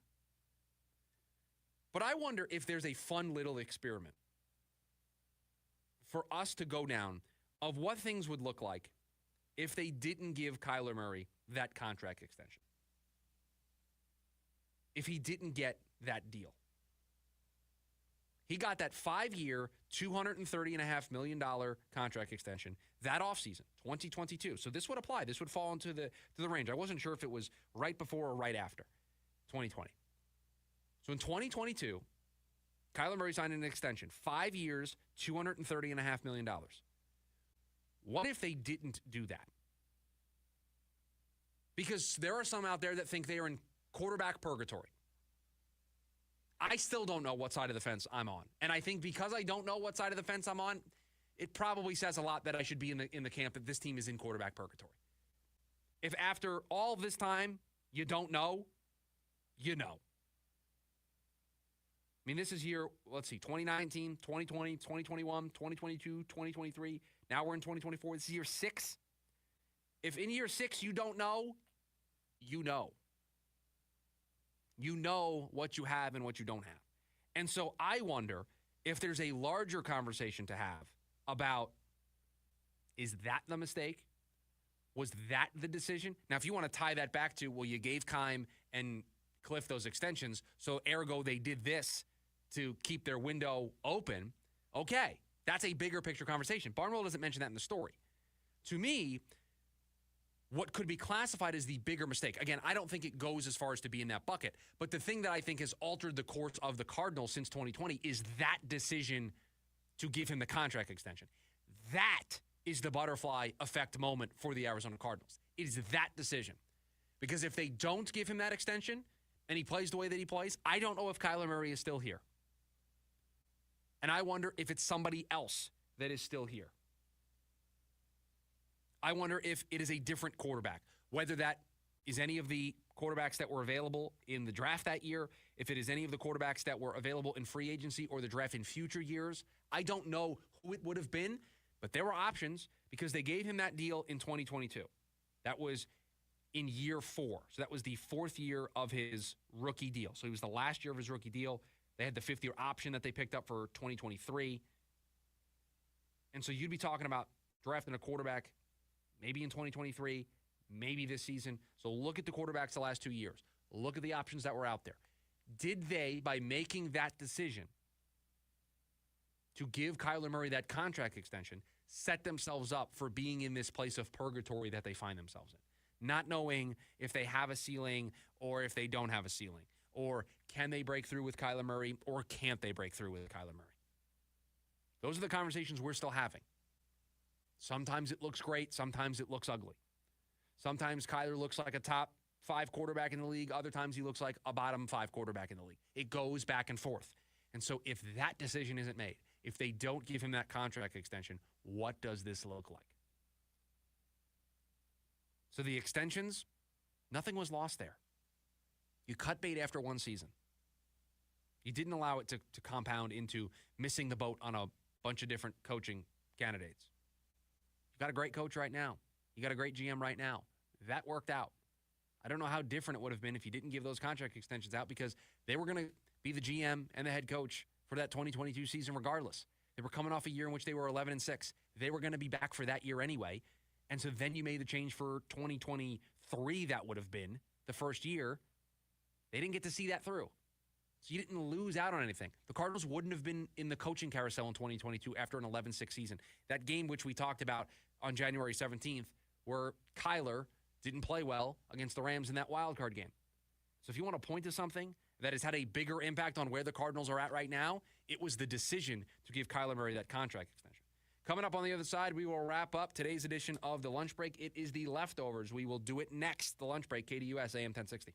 But I wonder if there's a fun little experiment for us to go down of what things would look like if they didn't give Kyler Murray that contract extension. If he didn't get that deal. He got that 5-year, $230.5 million contract extension that offseason, 2022. So this would apply. This would fall into the range. I wasn't sure if it was right before or right after 2020. So in 2022, Kyler Murray signed an extension, 5 years, $230.5 million. What if they didn't do that? Because there are some out there that think they are in quarterback purgatory. I still don't know what side of the fence I'm on. And I think because I don't know what side of the fence I'm on, it probably says a lot that I should be in the camp that this team is in quarterback purgatory. If after all this time you don't know, you know. I mean, this is year, let's see, 2019, 2020, 2021, 2022, 2023. Now we're in 2024. This is year 6. If in year 6 you don't know, you know. You know what you have and what you don't have. And so I wonder if there's a larger conversation to have about, is that the mistake? Was that the decision? Now, if you want to tie that back to, well, you gave Keim and Cliff those extensions, so ergo they did this to keep their window open, okay, that's a bigger picture conversation. Barnwell doesn't mention that in the story. To me, what could be classified as the bigger mistake, again, I don't think it goes as far as to be in that bucket, but the thing that I think has altered the course of the Cardinals since 2020 is that decision to give him the contract extension. That is the butterfly effect moment for the Arizona Cardinals. It is that decision. Because if they don't give him that extension and he plays the way that he plays, I don't know if Kyler Murray is still here. And I wonder if it's somebody else that is still here. I wonder if it is a different quarterback, whether that is any of the quarterbacks that were available in the draft that year, if it is any of the quarterbacks that were available in free agency or the draft in future years. I don't know who it would have been, but there were options because they gave him that deal in 2022. That was in year 4. So that was the 4th year of his rookie deal. So it was the last year of his rookie deal. They had the 5th-year option that they picked up for 2023. And so you'd be talking about drafting a quarterback maybe in 2023, maybe this season. So look at the quarterbacks the last 2 years. Look at the options that were out there. Did they, by making that decision to give Kyler Murray that contract extension, set themselves up for being in this place of purgatory that they find themselves in? Not knowing if they have a ceiling or if they don't have a ceiling. Or can they break through with Kyler Murray or can't they break through with Kyler Murray? Those are the conversations we're still having. Sometimes it looks great. Sometimes it looks ugly. Sometimes Kyler looks like a top 5 quarterback in the league. Other times he looks like a bottom 5 quarterback in the league. It goes back and forth. And so if that decision isn't made, if they don't give him that contract extension, what does this look like? So the extensions, nothing was lost there. You cut bait after 1 season. You didn't allow it to compound into missing the boat on a bunch of different coaching candidates. You've got a great coach right now. You got a great GM right now. That worked out. I don't know how different it would have been if you didn't give those contract extensions out because they were going to be the GM and the head coach for that 2022 season regardless. They were coming off a year in which they were 11-6. They were going to be back for that year anyway. And so then you made the change for 2023, that would have been the first year. They didn't get to see that through. So you didn't lose out on anything. The Cardinals wouldn't have been in the coaching carousel in 2022 after an 11-6 season. That game, which we talked about on January 17th, where Kyler didn't play well against the Rams in that wild card game. So if you want to point to something that has had a bigger impact on where the Cardinals are at right now, it was the decision to give Kyler Murray that contract extension. Coming up on the other side, we will wrap up today's edition of The Lunch Break. It is the leftovers. We will do it next. The Lunch Break, KDUS AM 1060.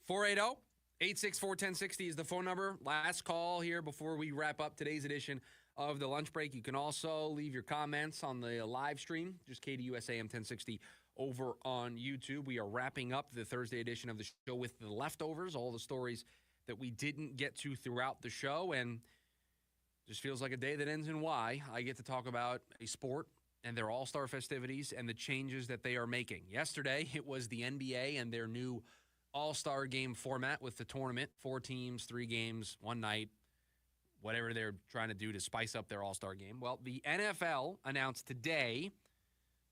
Four 864-1060 is the phone number. Last call here before we wrap up today's edition of The Lunch Break. You can also leave your comments on the live stream, just KDUS AM 1060 over on YouTube. We are wrapping up the Thursday edition of the show with the leftovers, all the stories that we didn't get to throughout the show, and just feels like a day that ends in Y. I get to talk about a sport and their all-star festivities and the changes that they are making. Yesterday, it was the NBA and their new all-star game format with the tournament, 4 teams, 3 games, 1 night, whatever they're trying to do to spice up their all-star game. Well, the NFL announced today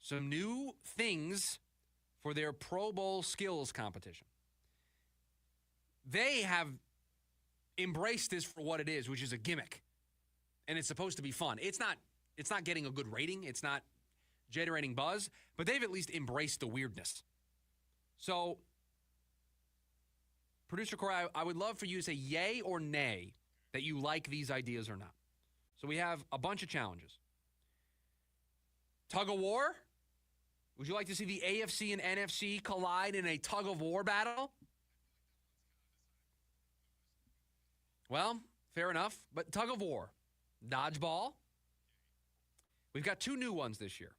some new things for their Pro Bowl skills competition. They have embraced this for what it is, which is a gimmick. And it's supposed to be fun. It's not getting a good rating. It's not generating buzz, but they've at least embraced the weirdness. So, Producer Corey, I would love for you to say yay or nay that you like these ideas or not. So we have a bunch of challenges. Tug of war? Would you like to see the AFC and NFC collide in a tug of war battle? Well, fair enough, but tug of war. Dodgeball. We've got 2 new ones this year.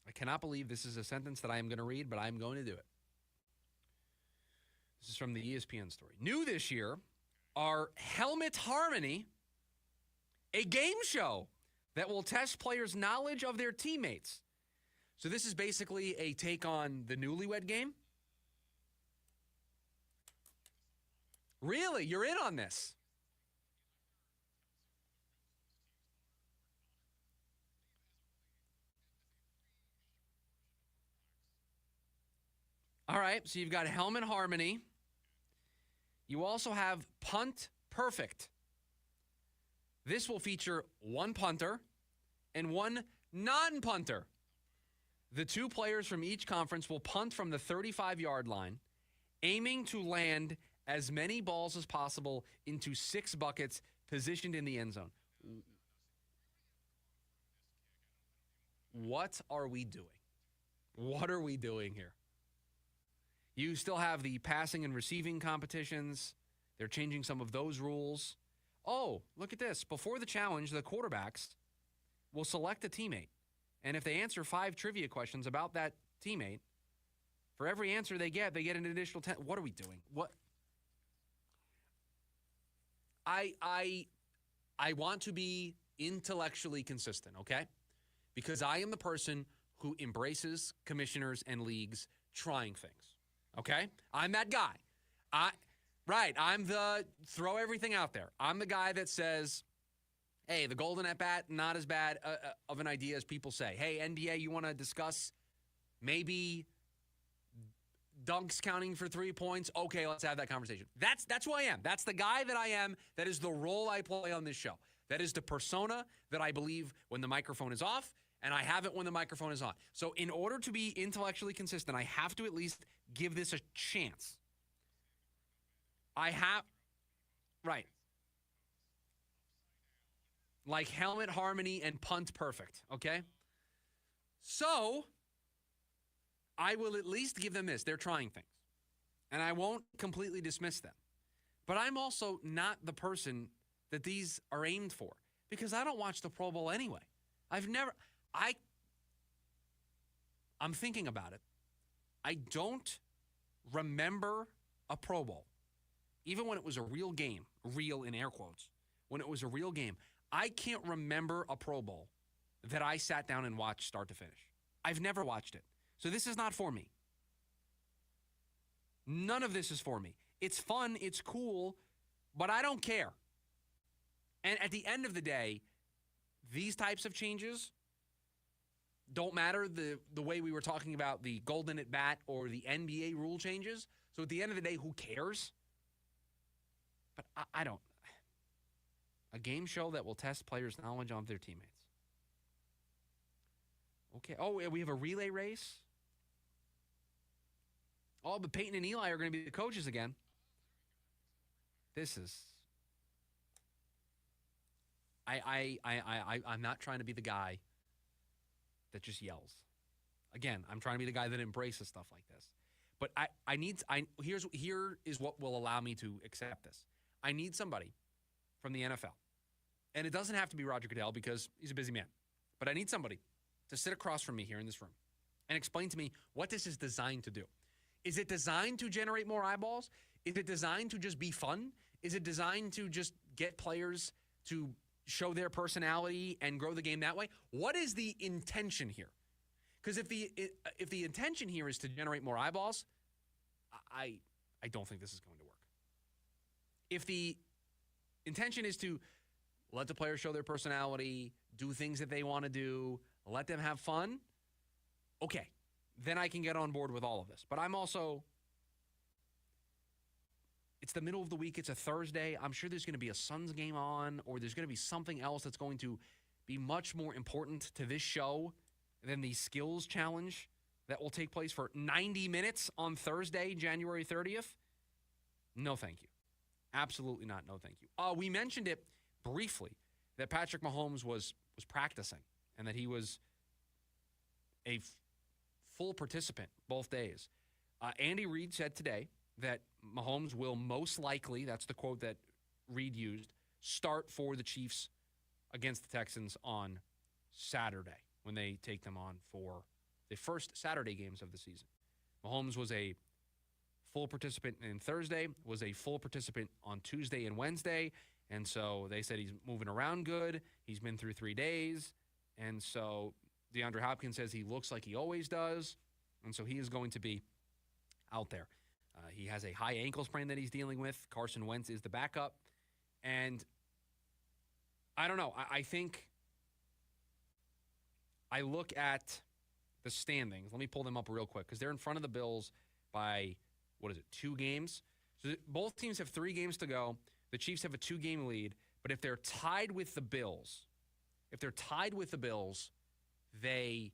I cannot believe this is a sentence that I am going to read, but I'm going to do it. This is from the ESPN story. New this year are Helmet Harmony, a game show that will test players' knowledge of their teammates. So this is basically a take on the Newlywed Game. Really? You're in on this? All right, so you've got helmet harmony. You also have punt perfect. This will feature one punter and one non-punter. The two players from each conference will punt from the 35-yard line, aiming to land as many balls as possible into 6 buckets positioned in the end zone. What are we doing? What are we doing here? You still have the passing and receiving competitions. They're changing some of those rules. Oh, look at this. Before the challenge, the quarterbacks will select a teammate. And if they answer 5 trivia questions about that teammate, for every answer they get an additional 10. What are we doing? What? I want to be intellectually consistent, okay? Because I am the person who embraces commissioners and leagues trying things. Okay? I'm that guy. I'm the throw everything out there. I'm the guy that says, hey, the golden at bat, not as bad of an idea as people say. Hey, NBA, you want to discuss maybe dunks counting for 3 points? Okay, let's have that conversation. That's who I am. That's the guy that I am. That is the role I play on this show. That is the persona that I believe when the microphone is off, and I have it when the microphone is on. So in order to be intellectually consistent, I have to at least give this a chance. Right. Like helmet harmony and punt perfect, okay? So I will at least give them this. They're trying things. And I won't completely dismiss them. But I'm also not the person that these are aimed for because I don't watch the Pro Bowl anyway. I'm thinking about it. I don't remember a Pro Bowl, even when it was a real game, real in air quotes, when it was a real game. I can't remember a Pro Bowl that I sat down and watched start to finish. I've never watched it. So this is not for me. None of this is for me. It's fun, it's cool, but I don't care. And at the end of the day, these types of changes don't matter the way we were talking about the golden at bat or the NBA rule changes. So at the end of the day, who cares? But I don't. A game show that will test players' knowledge of their teammates. Okay. Oh, we have a relay race. Oh, but Peyton and Eli are going to be the coaches again. This is. I'm not trying to be the guy that just yells. Again, I'm trying to be the guy that embraces stuff like this. But here is what will allow me to accept this. I need somebody from the NFL. And it doesn't have to be Roger Goodell because he's a busy man. But I need somebody to sit across from me here in this room and explain to me what this is designed to do. Is it designed to generate more eyeballs? Is it designed to just be fun? Is it designed to just get players to show their personality and grow the game that way? What is the intention here? Because if the intention here is to generate more eyeballs, I don't think this is going to work. If the intention is to let the players show their personality, do things that they want to do, let them have fun, okay, then I can get on board with all of this. But it's the middle of the week. It's a Thursday. I'm sure there's going to be a Suns game on, or there's going to be something else that's going to be much more important to this show than the skills challenge that will take place for 90 minutes on Thursday, January 30th. No, thank you. Absolutely not. No, thank you. We mentioned it briefly that Patrick Mahomes was practicing and that he was a full participant both days. Andy Reid said today that Mahomes will most likely, that's the quote that Reid used, start for the Chiefs against the Texans on Saturday when they take them on for the first Saturday games of the season. Mahomes was a full participant in Thursday, was a full participant on Tuesday and Wednesday, and so they said he's moving around good. He's been through 3 days, and so DeAndre Hopkins says he looks like he always does, and so he is going to be out there. He has a high ankle sprain that he's dealing with. Carson Wentz is the backup, and I don't know. I think I look at the standings. Let me pull them up real quick because they're in front of the Bills by, 2 games? So both teams have 3 games to go. The Chiefs have a 2-game lead. But if they're tied with the Bills, they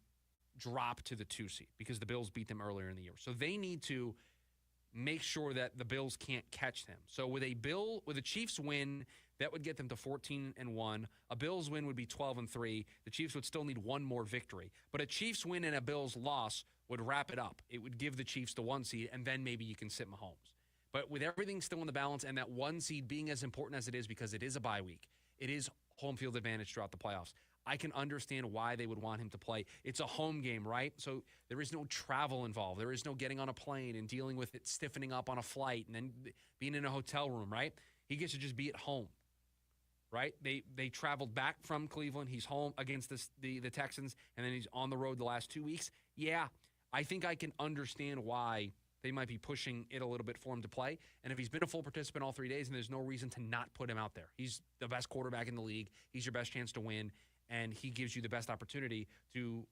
drop to the 2 seed because the Bills beat them earlier in the year. So they need to make sure that the Bills can't catch them. So with a Chiefs win, that would get them to 14-1. A Bills win would be 12-3. The Chiefs would still need one more victory. But a Chiefs win and a Bills loss would wrap it up. It would give the Chiefs the 1 seed, and then maybe you can sit Mahomes. But with everything still in the balance and that 1 seed being as important as it is because it is a bye week, it is home field advantage throughout the playoffs. I can understand why they would want him to play. It's a home game, right? So there is no travel involved. There is no getting on a plane and dealing with it stiffening up on a flight and then being in a hotel room, right? He gets to just be at home, right? They traveled back from Cleveland. He's home against the Texans, and then he's on the road the last 2 weeks. Yeah, I think I can understand why they might be pushing it a little bit for him to play. And if he's been a full participant all 3 days, and there's no reason to not put him out there. He's the best quarterback in the league. He's your best chance to win. And he gives you the best opportunity to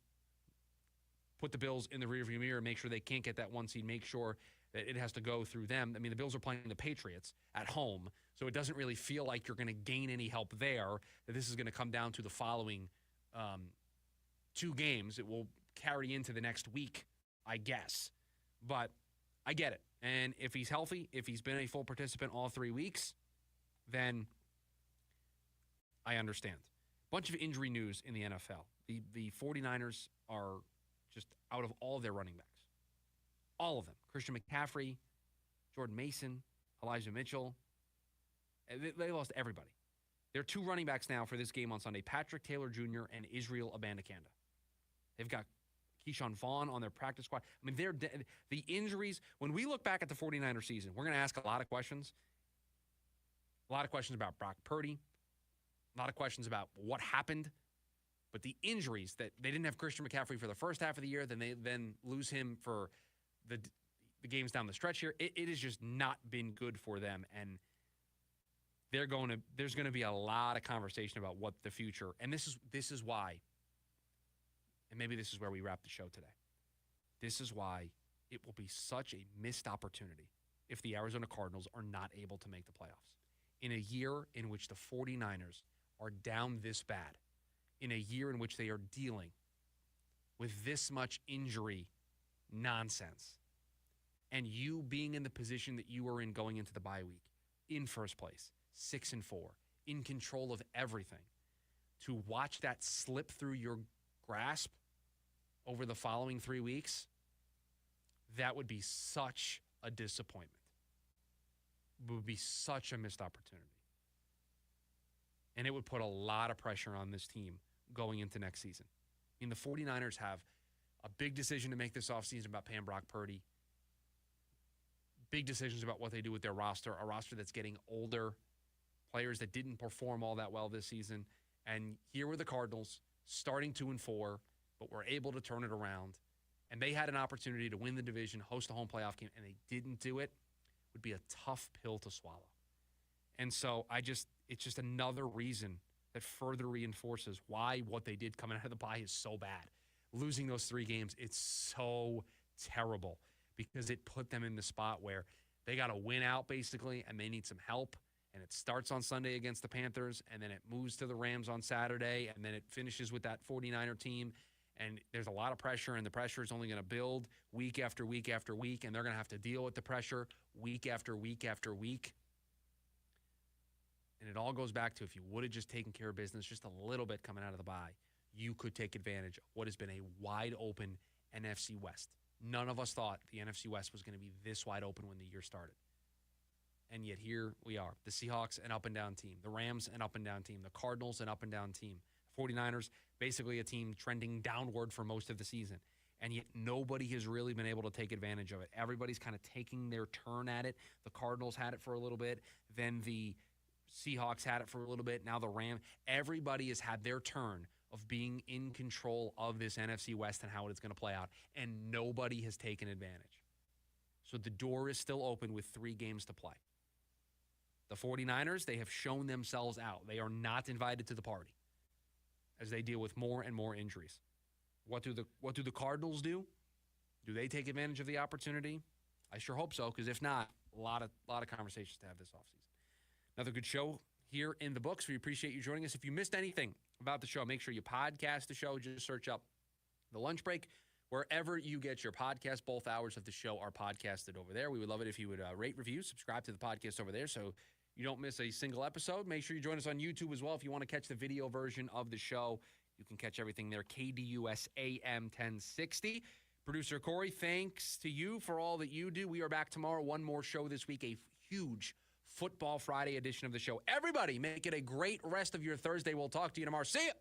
put the Bills in the rearview mirror, make sure they can't get that 1 seed, make sure that it has to go through them. I mean, the Bills are playing the Patriots at home, so it doesn't really feel like you're going to gain any help there, that this is going to come down to the following 2 games. It will carry into the next week, I guess. But I get it. And if he's healthy, if he's been a full participant all 3 weeks, then I understand. Bunch of injury news in the NFL. The 49ers are just out of all their running backs. All of them. Christian McCaffrey, Jordan Mason, Elijah Mitchell. They lost everybody. There are 2 running backs now for this game on Sunday, Patrick Taylor Jr. and Israel Abanikanda. They've got Keyshawn Vaughn on their practice squad. I mean, the injuries, when we look back at the 49er season, we're going to ask a lot of questions. A lot of questions about Brock Purdy. A lot of questions about what happened. But the injuries that they didn't have Christian McCaffrey for the first half of the year, then they lose him for the games down the stretch here. It has just not been good for them. And there's going to be a lot of conversation about what the future. And this is why. And maybe this is where we wrap the show today. This is why it will be such a missed opportunity if the Arizona Cardinals are not able to make the playoffs. In a year in which the 49ers are down this bad, in a year in which they are dealing with this much injury nonsense, and you being in the position that you are in going into the bye week, in first place, 6-4, in control of everything, to watch that slip through your grasp over the following 3 weeks, that would be such a disappointment. It would be such a missed opportunity. And it would put a lot of pressure on this team going into next season. I mean, the 49ers have a big decision to make this offseason about paying Brock Purdy. Big decisions about what they do with their roster, a roster that's getting older, players that didn't perform all that well this season. And here were the Cardinals starting 2-4, but were able to turn it around. And they had an opportunity to win the division, host a home playoff game, and they didn't do it. It would be a tough pill to swallow. And so it's just another reason that further reinforces why what they did coming out of the bye is so bad. Losing those 3 games, it's so terrible because it put them in the spot where they got to win out basically and they need some help. And it starts on Sunday against the Panthers, and then it moves to the Rams on Saturday, and then it finishes with that 49er team. And there's a lot of pressure, and the pressure is only going to build week after week after week, and they're going to have to deal with the pressure week after week after week. And it all goes back to if you would have just taken care of business just a little bit coming out of the bye, you could take advantage of what has been a wide open NFC West. None of us thought the NFC West was going to be this wide open when the year started. And yet here we are. The Seahawks, an up-and-down team. The Rams, an up-and-down team. The Cardinals, an up-and-down team. 49ers, basically a team trending downward for most of the season. And yet nobody has really been able to take advantage of it. Everybody's kind of taking their turn at it. The Cardinals had it for a little bit. Then the Seahawks had it for a little bit. Now the Rams. Everybody has had their turn of being in control of this NFC West and how it's going to play out. And nobody has taken advantage. So the door is still open with 3 games to play. The 49ers, they have shown themselves out. They are not invited to the party as they deal with more and more injuries. What do the Cardinals do? Do they take advantage of the opportunity? I sure hope so, because if not, a lot of conversations to have this offseason. Another good show here in the books. We appreciate you joining us. If you missed anything about the show, make sure you podcast the show. Just search up The Lunch Break wherever you get your podcast. Both hours of the show are podcasted over there. We would love it if you would rate, review, subscribe to the podcast over there so you don't miss a single episode. Make sure you join us on YouTube as well. If you want to catch the video version of the show, you can catch everything there. KDUS AM 1060. Producer Corey, thanks to you for all that you do. We are back tomorrow. One more show this week, a huge Football Friday edition of the show. Everybody, make it a great rest of your Thursday. We'll talk to you tomorrow. See ya.